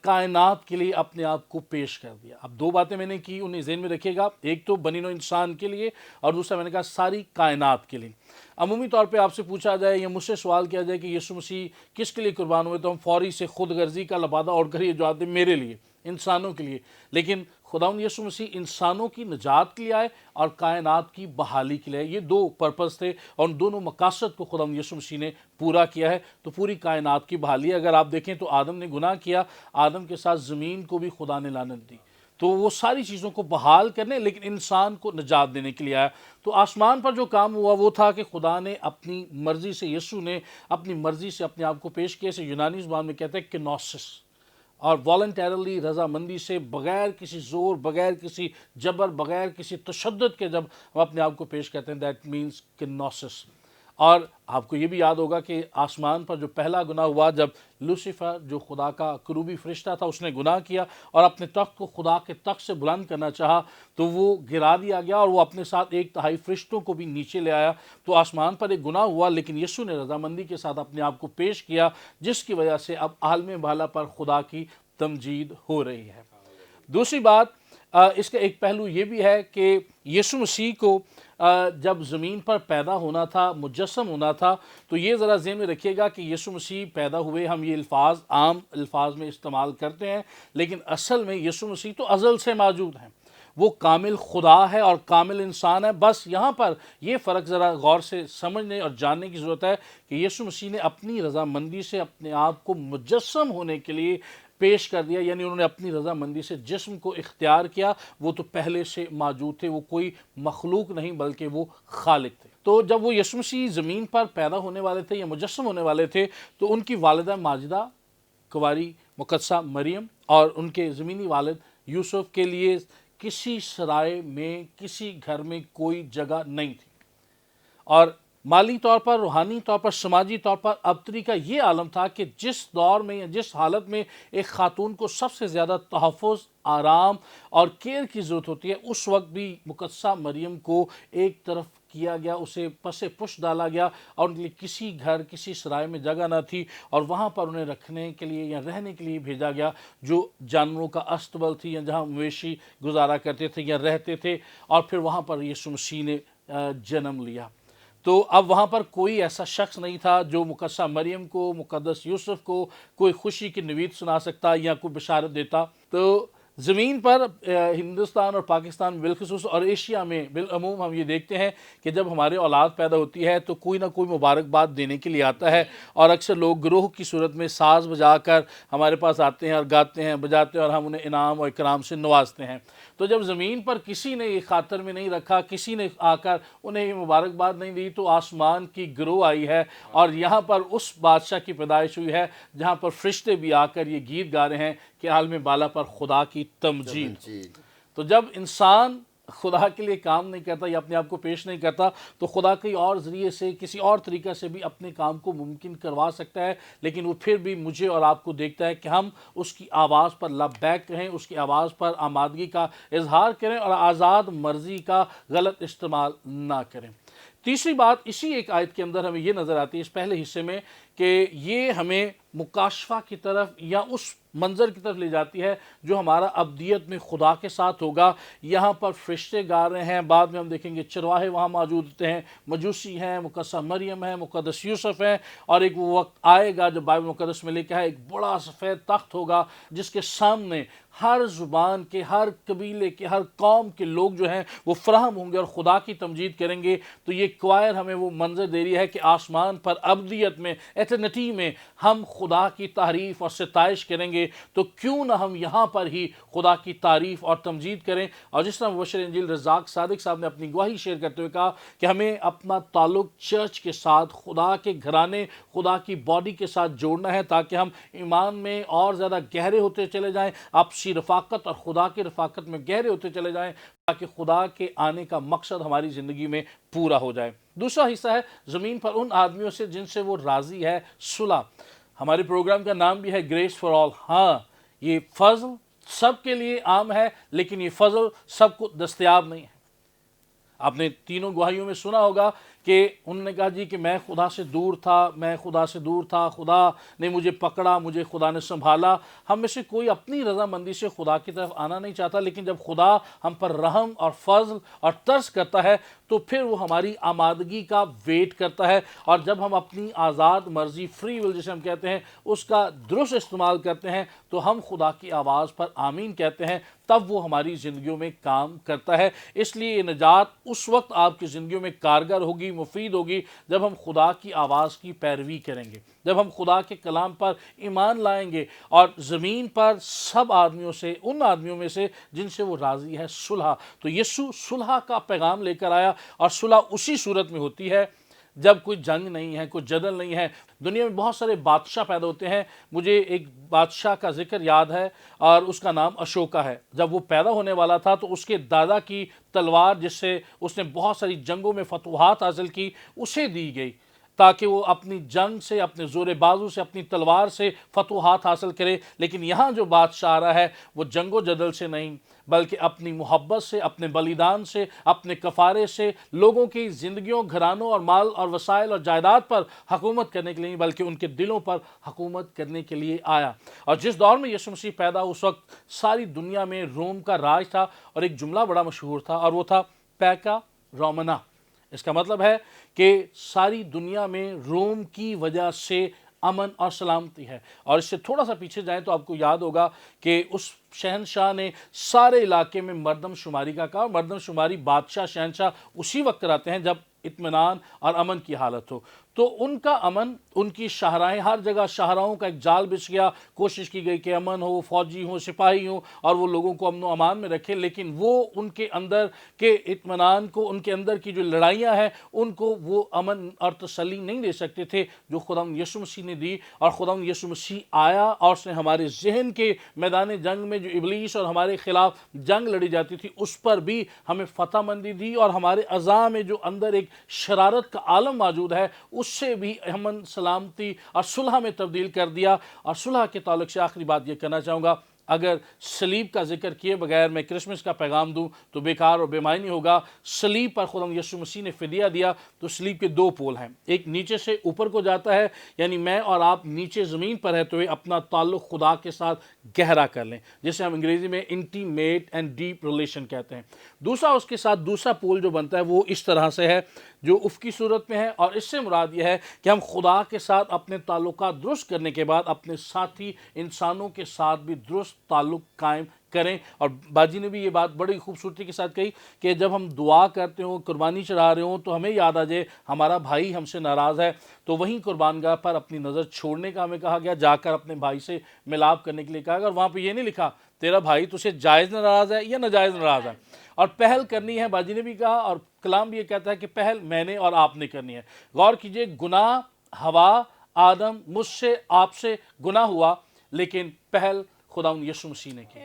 کائنات کے لیے اپنے آپ کو پیش کر دیا۔ اب 2 باتیں میں نے کی، انہیں ذہن میں رکھیے گا، ایک تو بنی نوع انسان کے لیے، اور دوسرا میں نے کہا ساری کائنات کے لیے۔ عمومی طور پہ آپ سے پوچھا جائے یا مجھ سے سوال کیا جائے کہ یسوع مسیح کس کے لیے قربان ہوئے، تو ہم فوری سے خود غرضی کا لبادہ اوڑھ کر یہ جواب دیں میرے لیے، انسانوں کے لیے۔ لیکن خداوند یسوع مسیح انسانوں کی نجات کے لیے آئے اور کائنات کی بحالی کے لیے آئے۔ یہ 2 پرپس تھے، اور ان دونوں مقاصد کو خداوند یسوع مسیح نے پورا کیا ہے۔ تو پوری کائنات کی بحالی، اگر آپ دیکھیں تو آدم نے گناہ کیا، آدم کے ساتھ زمین کو بھی خدا نے لعنت دی، تو وہ ساری چیزوں کو بحال کرنے، لیکن انسان کو نجات دینے کے لیے آیا۔ تو آسمان پر جو کام ہوا وہ تھا کہ خدا نے اپنی مرضی سے، یسوع نے اپنی مرضی سے اپنے آپ کو پیش کیا، اسے یونانی زبان میں کہتے ہیں کنوسس، اور والنٹیرلی، رضامندی سے، بغیر کسی زور، بغیر کسی جبر، بغیر کسی تشدد کے جب ہم اپنے آپ کو پیش کرتے ہیں، دیٹ مینس کنوسس۔ اور آپ کو یہ بھی یاد ہوگا کہ آسمان پر جو پہلا گناہ ہوا، جب لوسیفر جو خدا کا کروبی فرشتہ تھا اس نے گناہ کیا اور اپنے تخت کو خدا کے تخت سے بلند کرنا چاہا، تو وہ گرا دیا گیا اور وہ اپنے ساتھ 1/3 فرشتوں کو بھی نیچے لے آیا۔ تو آسمان پر ایک گناہ ہوا، لیکن یسوع نے رضامندی کے ساتھ اپنے آپ کو پیش کیا، جس کی وجہ سے اب عالم بالا پر خدا کی تمجید ہو رہی ہے۔ دوسری بات، اس کا ایک پہلو یہ بھی ہے کہ یسوع مسیح کو جب زمین پر پیدا ہونا تھا، مجسم ہونا تھا، تو یہ ذرا ذہن میں رکھیے گا کہ یسوع مسیح پیدا ہوئے، ہم یہ الفاظ عام الفاظ میں استعمال کرتے ہیں، لیکن اصل میں یسوع مسیح تو ازل سے موجود ہیں، وہ کامل خدا ہے اور کامل انسان ہے۔ بس یہاں پر یہ فرق ذرا غور سے سمجھنے اور جاننے کی ضرورت ہے کہ یسوع مسیح نے اپنی رضامندی سے اپنے آپ کو مجسم ہونے کے لیے پیش کر دیا، یعنی انہوں نے اپنی رضامندی سے جسم کو اختیار کیا۔ وہ تو پہلے سے موجود تھے، وہ کوئی مخلوق نہیں بلکہ وہ خالق تھے۔ تو جب وہ یسوع مسیح زمین پر پیدا ہونے والے تھے یا مجسم ہونے والے تھے، تو ان کی والدہ ماجدہ کنواری مقدسہ مریم اور ان کے زمینی والد یوسف کے لیے کسی سرائے میں، کسی گھر میں کوئی جگہ نہیں تھی، اور مالی طور پر، روحانی طور پر، سماجی طور پر ابتری کا یہ عالم تھا کہ جس دور میں یا جس حالت میں ایک خاتون کو سب سے زیادہ تحفظ، آرام اور کیئر کی ضرورت ہوتی ہے، اس وقت بھی مقدسہ مریم کو ایک طرف کیا گیا، اسے پس پش ڈالا گیا، اور ان کے لیے کسی گھر، کسی سرائے میں جگہ نہ تھی، اور وہاں پر انہیں رکھنے کے لیے یا رہنے کے لیے بھیجا گیا، جو جانوروں کا استبل تھی یا جہاں مویشی گزارا کرتے تھے یا رہتے تھے، اور پھر وہاں پر یسوع مسیح نے جنم لیا۔ تو اب وہاں پر کوئی ایسا شخص نہیں تھا جو مقدسہ مریم کو، مقدس یوسف کو کوئی خوشی کی نوید سنا سکتا یا کوئی بشارت دیتا۔ تو زمین پر ہندوستان اور پاکستان بالخصوص اور ایشیا میں بالعموم ہم یہ دیکھتے ہیں کہ جب ہمارے اولاد پیدا ہوتی ہے تو کوئی نہ کوئی مبارکباد دینے کے لیے آتا ہے، اور اکثر لوگ گروہ کی صورت میں ساز بجا کر ہمارے پاس آتے ہیں اور گاتے ہیں، بجاتے ہیں، اور ہم انہیں انعام اور اکرام سے نوازتے ہیں۔ تو جب زمین پر کسی نے یہ خاطر میں نہیں رکھا, کسی نے آ کر انہیں یہ مبارکباد نہیں دی, تو آسمان کی گروہ آئی ہے اور یہاں پر اس بادشاہ کی پیدائش ہوئی ہے جہاں پر فرشتے بھی آ کر یہ گیت گا رہے ہیں کہ عالم بالا پر خدا کی تمجید. تو جب انسان خدا کے لیے کام نہیں کرتا یا اپنے آپ کو پیش نہیں کرتا تو خدا کئی اور ذریعے سے کسی اور طریقہ سے بھی اپنے کام کو ممکن کروا سکتا ہے, لیکن وہ پھر بھی مجھے اور آپ کو دیکھتا ہے کہ ہم اس کی آواز پر لبیک کہیں, اس کی آواز پر آمادگی کا اظہار کریں اور آزاد مرضی کا غلط استعمال نہ کریں. تیسری بات اسی ایک آیت کے اندر ہمیں یہ نظر آتی ہے اس پہلے حصے میں کہ یہ ہمیں مکاشفہ کی طرف یا اس منظر کی طرف لے جاتی ہے جو ہمارا ابدیت میں خدا کے ساتھ ہوگا. یہاں پر فرشتے گا رہے ہیں, بعد میں ہم دیکھیں گے چرواہے وہاں موجود ہوتے ہیں, مجوسی ہیں, مقدسہ مریم ہے, مقدس یوسف ہیں, اور ایک وہ وقت آئے گا جب بائبل مقدس میں لکھا ہے ایک بڑا سفید تخت ہوگا جس کے سامنے ہر زبان کے, ہر قبیلے کے, ہر قوم کے لوگ جو ہیں وہ فراہم ہوں گے اور خدا کی تمجید کریں گے. تو یہ کوائر ہمیں وہ منظر دے رہی ہے کہ آسمان پر ابدیت میں, ایٹرنٹی میں ہم خدا کی تعریف اور ستائش کریں گے. تو کیوں نہ ہم یہاں پر ہی خدا کی تعریف اور تمجید کریں. اور جس طرح مبشر انجیل رزاق صادق صاحب نے اپنی گواہی شیئر کرتے ہوئے کہا کہ ہمیں اپنا تعلق چرچ کے ساتھ, خدا کے گھرانے, خدا کی باڈی کے ساتھ جوڑنا ہے تاکہ ہم ایمان میں اور زیادہ گہرے ہوتے چلے جائیں, آپسی رفاقت اور خدا کی رفاقت میں گہرے ہوتے چلے جائیں تاکہ خدا کے آنے کا مقصد ہماری زندگی میں پورا ہو جائے. دوسرا حصہ ہے زمین پر ان آدمیوں سے جن سے وہ راضی ہے, صلح. ہمارے پروگرام کا نام بھی ہے گریس فار آل. ہاں, یہ فضل سب کے لیے عام ہے لیکن یہ فضل سب کو دستیاب نہیں ہے. آپ نے تینوں گواہیوں میں سنا ہوگا کہ انہوں نے کہا جی کہ میں خدا سے دور تھا, میں خدا سے دور تھا, خدا نے مجھے پکڑا, مجھے خدا نے سنبھالا. ہم میں سے کوئی اپنی رضامندی سے خدا کی طرف آنا نہیں چاہتا, لیکن جب خدا ہم پر رحم اور فضل اور ترس کرتا ہے تو پھر وہ ہماری آمادگی کا ویٹ کرتا ہے, اور جب ہم اپنی آزاد مرضی, فری ول جسے ہم کہتے ہیں, اس کا درست استعمال کرتے ہیں تو ہم خدا کی آواز پر آمین کہتے ہیں, تب وہ ہماری زندگیوں میں کام کرتا ہے. اس لیے یہ نجات اس وقت آپ کی زندگیوں میں کارگر ہوگی, مفید ہوگی جب ہم خدا کی آواز کی پیروی کریں گے, جب ہم خدا کے کلام پر ایمان لائیں گے. اور زمین پر سب آدمیوں سے, ان آدمیوں میں سے جن سے وہ راضی ہے, صلح. تو یسوع صلح کا پیغام لے کر آیا, اور صلح اسی صورت میں ہوتی ہے جب کوئی جنگ نہیں ہے, کوئی جدل نہیں ہے. دنیا میں بہت سارے بادشاہ پیدا ہوتے ہیں. مجھے ایک بادشاہ کا ذکر یاد ہے اور اس کا نام اشوکا ہے. جب وہ پیدا ہونے والا تھا تو اس کے دادا کی تلوار جس سے اس نے بہت ساری جنگوں میں فتوحات حاصل کی, اسے دی گئی تاکہ وہ اپنی جنگ سے, اپنے زور بازو سے, اپنی تلوار سے فتوحات حاصل کرے. لیکن یہاں جو بادشاہ آ رہا ہے وہ جنگ و جدل سے نہیں بلکہ اپنی محبت سے, اپنے بلیدان سے, اپنے کفارے سے, لوگوں کی زندگیوں, گھرانوں اور مال اور وسائل اور جائیداد پر حکومت کرنے کے لیے بلکہ ان کے دلوں پر حکومت کرنے کے لیے آیا. اور جس دور میں یسوع مسیح پیدا, اس وقت ساری دنیا میں روم کا راج تھا, اور ایک جملہ بڑا مشہور تھا اور وہ تھا پیکا رومنا. اس کا مطلب ہے کہ ساری دنیا میں روم کی وجہ سے امن اور سلامتی ہے. اور اس سے تھوڑا سا پیچھے جائیں تو آپ کو یاد ہوگا کہ اس شہنشاہ نے سارے علاقے میں مردم شماری کا کہا. مردم شماری بادشاہ, شہنشاہ اسی وقت کراتے ہیں جب اطمینان اور امن کی حالت ہو. تو ان کا امن, ان کی شاہراہیں, ہر جگہ شاہراہوں کا ایک جال بچھ گیا. کوشش کی گئی کہ امن ہو, فوجی ہوں, سپاہی ہوں, اور وہ لوگوں کو امن و امان میں رکھیں, لیکن وہ ان کے اندر کے اطمینان کو, ان کے اندر کی جو لڑائیاں ہیں ان کو وہ امن اور تسلی نہیں دے سکتے تھے جو خداوند یسوع مسیح نے دی. اور خداوند یسوع مسیح آیا اور اس نے ہمارے ذہن کے میدان جنگ میں جو ابلیس اور ہمارے خلاف جنگ لڑی جاتی تھی اس پر بھی ہمیں فتح مندی دی, اور ہمارے اعضاء میں جو اندر ایک شرارت کا عالم موجود ہے اس سے بھی امن, سلامتی اور صلح میں تبدیل کر دیا. اور صلح کے تعلق سے آخری بات یہ کہنا چاہوں گا, اگر صلیب کا ذکر کیے بغیر میں کرسمس کا پیغام دوں تو بیکار اور بے معنی ہوگا. صلیب پر خداوند یسوع مسیح نے فدیہ دیا. تو صلیب کے دو پول ہیں, ایک نیچے سے اوپر کو جاتا ہے, یعنی میں اور آپ نیچے زمین پر رہتے ہوئے اپنا تعلق خدا کے ساتھ گہرا کر لیں, جسے ہم انگریزی میں انٹیمیٹ اینڈ ڈیپ ریلیشن کہتے ہیں. دوسرا اس کے ساتھ دوسرا پول جو بنتا ہے وہ اس طرح سے ہے جو افقی صورت میں ہے, اور اس سے مراد یہ ہے کہ ہم خدا کے ساتھ اپنے تعلقات درست کرنے کے بعد اپنے ساتھی انسانوں کے ساتھ بھی درست تعلق قائم کریں. اور باجی نے بھی یہ بات بڑی خوبصورتی کے ساتھ کہی کہ جب ہم دعا کرتے ہوں, قربانی چڑھا رہے ہوں, تو ہمیں یاد آ جائے ہمارا بھائی ہم سے ناراض ہے, تو وہیں قربان گاہ پر اپنی نظر چھوڑنے کا ہمیں کہا گیا, جا کر اپنے بھائی سے ملاپ کرنے کے لیے کہا گیا. اور وہاں پہ یہ نہیں لکھا تیرا بھائی تجھے جائز ناراض ہے یا ناجائز ناراض ہے, اور پہل کرنی ہے. باجی نے بھی کہا اور کلام بھی یہ کہتا ہے کہ پہل میں نے اور آپ نے کرنی ہے. غور کیجئے, گناہ ہوا, آدم, مجھ سے, آپ سے گناہ ہوا, لیکن پہل خداوند یسوع مسیح نے کی.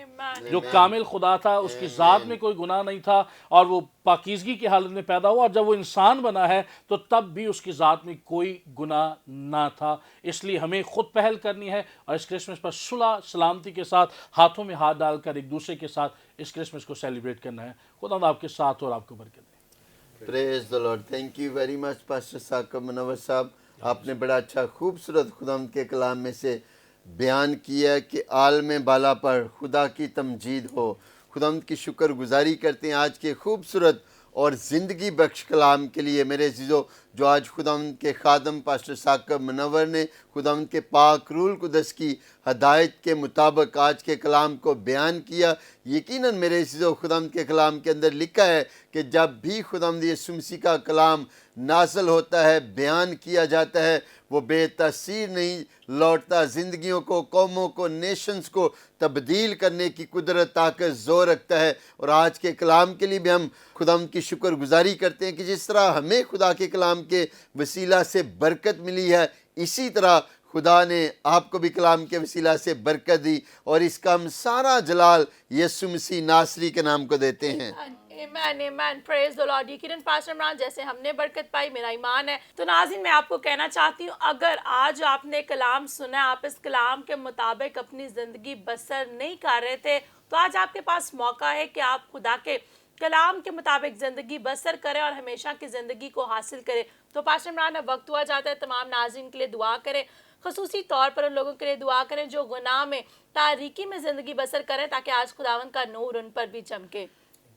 جو کامل خدا تھا, اس کی ذات میں کوئی گناہ نہیں تھا, اور وہ پاکیزگی کی حالت میں پیدا ہوا, اور جب وہ انسان بنا ہے تو تب بھی اس کی ذات میں کوئی گناہ نہ تھا. اس لیے ہمیں خود پہل کرنی ہے, اور اس کرسمس پر صلح سلامتی کے ساتھ ہاتھوں میں ہاتھ ڈال کر ایک دوسرے کے ساتھ اس کرسمس کو سیلیبریٹ کرنا ہے. خداوند آپ کے ساتھ اور آپ کو برکت دے. Praise the Lord. Thank you very much pastor Saqib Munawar صاحب, آپ نے بڑا اچھا خوبصورت خداوند کے کلام میں سے بیان کیا کہ عالم بالا پر خدا کی تمجید ہو. خداوند کی شکر گزاری کرتے ہیں آج کے خوبصورت اور زندگی بخش کلام کے لیے. میرے عزیزو, جو آج خداوند کے خادم پاسٹر ثاقب منور نے خداوند کے پاک روح القدس کی ہدایت کے مطابق آج کے کلام کو بیان کیا, یقیناً میرے عزیزو خداوند کے کلام کے اندر لکھا ہے کہ جب بھی خداوند یسوع مسیح کا کلام نازل ہوتا ہے, بیان کیا جاتا ہے, وہ بے تاثیر نہیں لوٹتا. زندگیوں کو, قوموں کو, نیشنز کو تبدیل کرنے کی قدرت, طاقت, زور رکھتا ہے. اور آج کے کلام کے لیے بھی ہم خداوند کی شکر گزاری کرتے ہیں کہ جس طرح ہمیں خدا کے کلام کے وسیلہ سے برکت ملی ہے, اسی طرح خدا نے آپ کو بھی کلام کے وسیلہ سے برکت دی, اور اس کا ہم سارا جلال یسوع مسیح ناصری کے نام کو دیتے ہیں. Amen amen, praise the lord. یقیناً پاسٹر عمران, جیسے ہم نے برکت پائی, میرا ایمان ہے. تو ناظرین, میں آپ کو کہنا چاہتی ہوں, اگر آج آپ نے کلام سنا, آپ اس کلام کے مطابق اپنی زندگی بسر نہیں کر رہے تھے, تو آج آپ کے پاس موقع ہے کہ آپ خدا کے کلام کے مطابق زندگی بسر کریں اور ہمیشہ کی زندگی کو حاصل کریں. تو پاسٹر عمران, اب وقت ہوا جاتا ہے تمام ناظرین کے لیے دعا کریں, خصوصی طور پر ان لوگوں کے لیے دعا کریں جو گناہ میں, تاریکی میں زندگی بسر کریں, تاکہ آج خداوند کا نور ان پر بھی چمکے.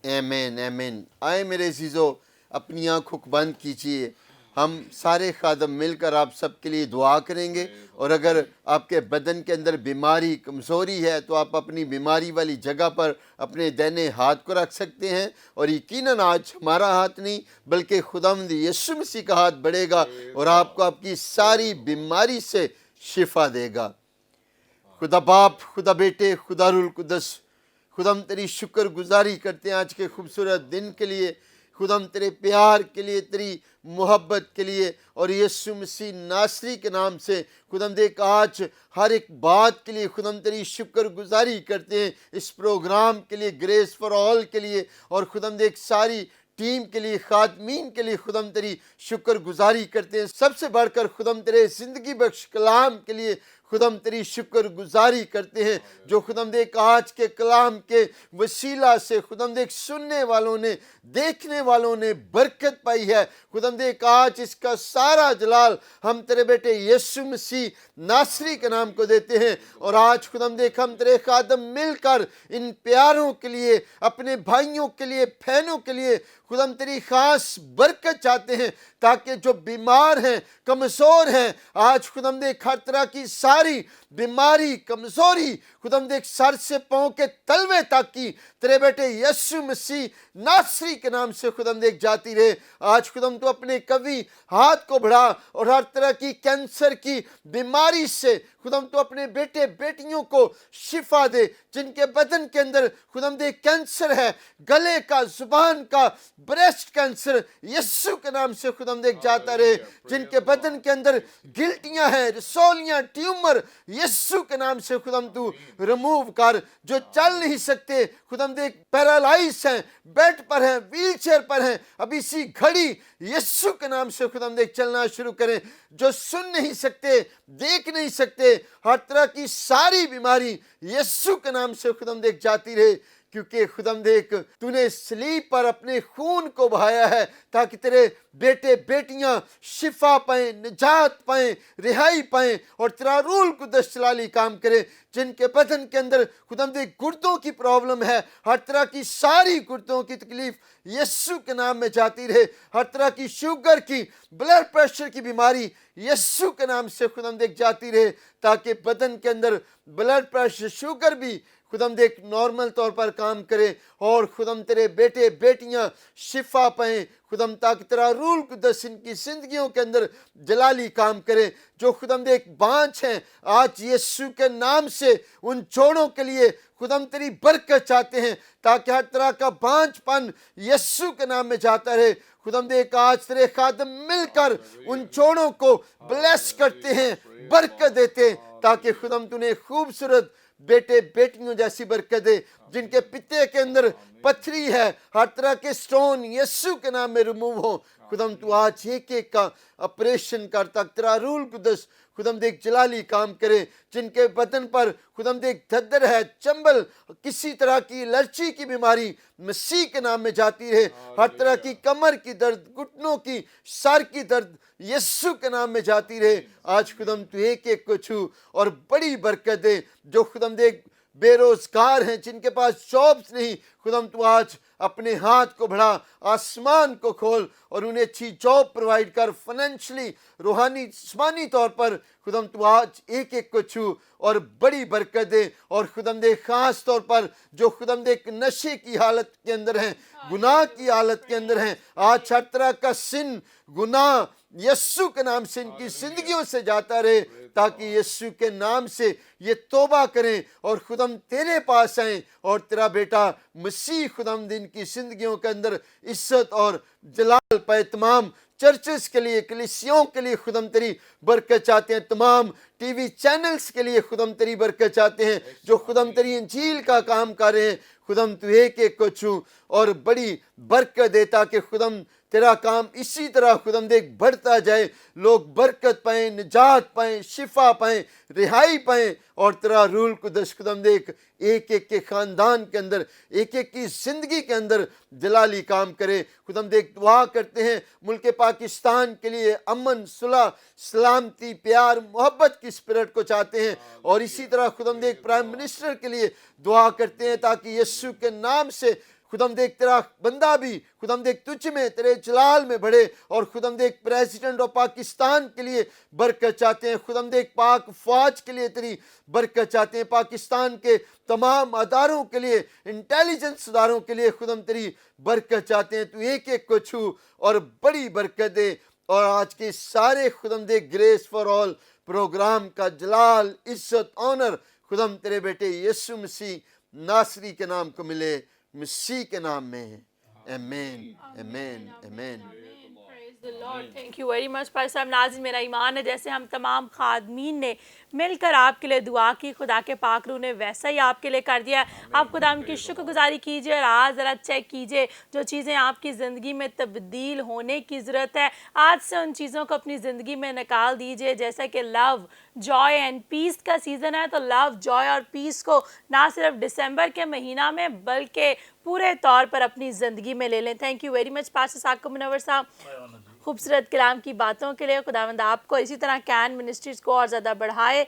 آمین آمین. آئے میرے عزیزو, اپنی آنکھوں کو بند کیجئے. ہم سارے خادم مل کر آپ سب کے لیے دعا کریں گے, اور اگر آپ کے بدن کے اندر بیماری, کمزوری ہے, تو آپ اپنی بیماری والی جگہ پر اپنے دائنے ہاتھ کو رکھ سکتے ہیں. اور یقیناً آج ہمارا ہاتھ نہیں بلکہ خداوند یسوع مسیح کا ہاتھ بڑھے گا, اور آپ کو آپ کی ساری بیماری سے شفا دے گا. خدا باپ, خدا بیٹے, خدا روح القدس, خدا ہم تیری شکر گزاری کرتے ہیں آج کے خوبصورت دن کے لیے. خدا ہم تیرے پیار کے لیے, تیری محبت کے لیے, اور یسوع مسیح ناصری کے نام سے خدا ہم دیکھ آج ہر ایک بات کے لیے خدا ہم تیری شکر گزاری کرتے ہیں. اس پروگرام کے لیے, گریس فار آل کے لیے, اور خدا ہم دیکھ ساری ٹیم کے لیے, خادمین کے لیے خدا ہم تیری شکر گزاری کرتے ہیں. سب سے بڑھ کر خدا ہم تیرے زندگی بخش کلام کے لیے خدا ہم تیری شکر گزاری کرتے ہیں, جو خدا ہم دیکھ آج کے کلام کے وسیلہ سے خدا ہم دیکھ سننے والوں نے, دیکھنے والوں نے برکت پائی ہے. خدا ہم دیکھ آج اس کا سارا جلال ہم تیرے بیٹے یسوع مسیح ناصری کے نام کو دیتے ہیں. اور آج خدا ہم دیکھ ہم تیرے خادم مل کر ان پیاروں کے لیے, اپنے بھائیوں کے لیے, بہنوں کے لیے خدا ہم تیری خاص برکت چاہتے ہیں, تاکہ جو بیمار ہیں, کمزور ہیں, آج خدا ہم دیکھ ہر طرح کی ساری بیماری, کمزوری خدا ہم دیکھ سر سے پاؤں کے تلوے تک کی تیرے بیٹے یسوع مسیح ناصری کے نام سے خدا ہم دیکھ جاتی رہے. آج خدا ہم تو اپنے قوی ہاتھ کو بڑھا, اور ہر طرح کی کینسر کی بیماری سے خدا ہم تو اپنے بیٹے بیٹیوں کو شفا دے, جن کے بدن کے اندر خدا ہم دیکھ کینسر ہے, گلے کا, زبان کا, بریسٹ کینسر, یسوع کے نام سے خدا ہم دیکھ جاتا رہے. جن کے بدن کے اندر گلٹیاں ہیں, رسولیاں, ٹیومر, یسوع کے نام سے خدا ہم تو ریموو کر. جو چل نہیں سکتے خدا ہم دیکھ پیرالائز ہیں, بیڈ پر ہیں, ویل چیئر پر ہیں, اب اسی گھڑی یسوع کے نام سے خدا ہم دیکھ چلنا شروع کریں. جو سن نہیں سکتے, دیکھ نہیں سکتے, ہر طرح کی ساری بیماری یسوع کے نام سے خدا ہم دیکھ جاتی رہے, کیونکہ خدا ہم دیکھ تو نے صلیب پر اپنے خون کو بہایا ہے, تاکہ تیرے बेटे बेटियां शिफा पाएं, निजात पाएं, रिहाई पाएं और तेरा रूल कुदस जलाली काम करे। जिनके बदन के अंदर खुदावंद गुर्दों की प्रॉब्लम है, हर तरह की सारी गुर्दों की तकलीफ यीशु के नाम में जाती रहे। हर तरह की शुगर की, ब्लड प्रेशर की बीमारी यीशु के नाम से खुदावंद जाती रहे, ताकि बदन के अंदर ब्लड प्रेशर, शुगर भी खुदावंद नॉर्मल तौर पर काम करे और खुदावंद तेरे बेटे बेटियां शिफा पाएं खुदावंद, ताकि तेरा रूल कुदस इनकी जिंदगियों के अंदर जलाली काम करे। जो खुदावंद एक बांझ हैं, आज यीशु के नाम से उन जोड़ों के लिए खुदावंद तेरी बरकत चाहते हैं, ताकि हर तरह का बांझपन यीशु के नाम में जाता रहे। खुदावंद एक आज तेरे खादम मिलकर उन जोड़ों को ब्लेस करते हैं, बरकत देते हैं, ताकि खुदावंद तूने खूबसूरत बेटे बेटियों जैसी बरकत दे। जिनके पित्ते के अंदर पथरी है, हर तरह के स्टोन यीशु के नाम में रिमूव हो। खुदावंद तू आज एक एक का ऑपरेशन कर, तक तेरा रूल कुदस खुदावंद एक जलाली काम करे। जिनके बदन पर खुदावंद एक धद्दर है, चंबल, किसी तरह की एलर्जी की बीमारी मसीह के नाम में जाती रहे। हर तरह की कमर की दर्द, घुटनों की, सर की दर्द यीशु के नाम में जाती रहे। आज खुदावंद तू एक एक को छू और बड़ी बरकत दे। जो खुदावंद एक बेरोजगार हैं, जिनके पास जॉब्स नहीं, खुदावंद तू आज अपने हाथ को बढ़ा, आसमान को खोल और उन्हें अच्छी जॉब प्रोवाइड कर, फाइनेंशियली, रूहानी, जिस्मानी तौर पर खुदावंद तू आज एक एक को छू और बड़ी बरकत दे। और खुदावंद खास तौर पर जो खुदावंद एक नशे की हालत के अंदर हैं, गुनाह की हालत के अंदर हैं, आज हर तरह का सिन, गुनाह यीशु के नाम से इनकी जिंदगियों से जाता रहे, ताकि यीशु के नाम से ये तौबा करें और खुदावंद तेरे पास आएं और तेरा बेटा मसीह खुदावंद इनकी जिंदगियों के अंदर इज्जत और जलाल पाए। तमाम चर्चेस के लिए, कलीसियों के लिए खुदावंद तेरी बरकत चाहते हैं। तमाम टीवी चैनल्स के लिए खुदावंद तेरी बरकत चाहते हैं, जो खुदावंद तेरी इंजील का काम कर रहे हैं। खुदावंद तू एक एक को छू और बड़ी बरकत दे, ताकि खुदावंद तेरा काम इसी तरह खुदावंद एक बढ़ता जाए, लोग बरकत पाएं, निजात पाएं, शिफा पाएं, रिहाई पाएं और तेरा रूल कुदस खुदावंद एक एक के खानदान के अंदर, एक एक की जिंदगी के अंदर जलाली काम करे। खुदावंद एक दुआ करते हैं मुल्क पाकिस्तान के लिए, अमन, सुलह, सलामती, प्यार, मोहब्बत की स्पिरिट को चाहते हैं। और इसी तरह खुदावंद एक प्राइम मिनिस्टर के लिए दुआ करते हैं, ताकि यीशु के नाम से खुदावंद एक तेरा बंदा भी खुदावंद एक तुझ में, तेरे जलाल में बढ़े। और खुदावंद एक प्रेसिडेंट ऑफ पाकिस्तान के लिए बरकत चाहते हैं। खुदावंद एक पाक फौज के लिए तेरी बरकत चाहते हैं। पाकिस्तान के तमाम अदारों के लिए, इंटेलिजेंस अदारों के लिए खुदावंद तेरी बरकत चाहते हैं। तू एक एक को छू और बड़ी बरकत दे। और आज के सारे खुदावंद एक ग्रेस फॉर ऑल प्रोग्राम का जलाल, इज्जत, ऑनर खुदावंद तेरे बेटे यीशु मसीह नासरी के नाम को मिले, मसीह के नाम में। आमीन, आमीन, आमीन। थैंक यू वेरी मच भाई साहब। नाज़रीन, मेरा ईमान है जैसे हम तमाम खादमीन ने मिलकर आपके लिए दुआ की, खुदा के पाक रूह ने वैसा ही आपके लिए कर दिया। आप खुदा उनकी शुक्रगुजारी कीजिए और आज ज़रा चेक कीजिए जो चीज़ें आपकी ज़िंदगी में तब्दील होने की ज़रूरत है, आज से उन चीज़ों को अपनी ज़िंदगी में निकाल दीजिए। जैसा कि लव, जॉय एंड पीस का सीज़न है, तो लव, जॉय और पीस को ना सिर्फ दिसंबर के महीना में बल्कि पूरे तौर पर अपनी ज़िंदगी में ले लें। Thank you very much pastor Saqib Munawwar साहब खूबसूरत कलाम की बातों के लिए। खुदावंद आपको इसी तरह कैन मिनिस्ट्रीज़ को और ज़्यादा बढ़ाए।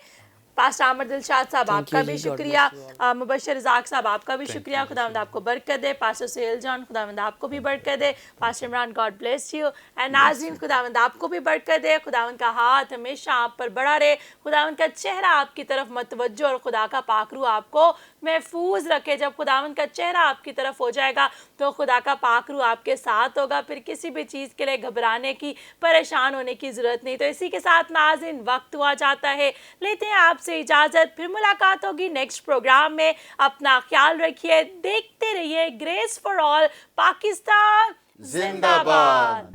पास्टर आमर दिलशाद साहब आपका भी शुक्रिया, मुबशर रज़ाक साहब आपका भी शुक्रिया, खुदावंद आपको बरकत दे। पास्टर सुहेल जान खुदावंद आपको भी बरकत दे। Pastor Imran God bless you. And नाज़रीन खुदावंद आपको भी बरकत दे। खुदावंद का हाथ हमेशा आप पर बड़ा रहे, खुदावंद का चेहरा आपकी तरफ मतवज्जो और खुदा का पाकरू आपको महफूज रखे। जब खुदावंद का चेहरा आपकी तरफ हो जाएगा तो खुदा का पाकरू आपके साथ होगा, फिर किसी भी चीज़ के लिए घबराने की, परेशान होने की ज़रूरत नहीं। तो इसी के साथ नाज़रीन वक्त हुआ जाता है, लेते हैं आपसे इजाज़त, फिर मुलाकात होगी नेक्स्ट प्रोग्राम में। अपना ख्याल रखिए, देखते रहिए ग्रेस फॉर ऑल पाकिस्तान जिंदाबाद।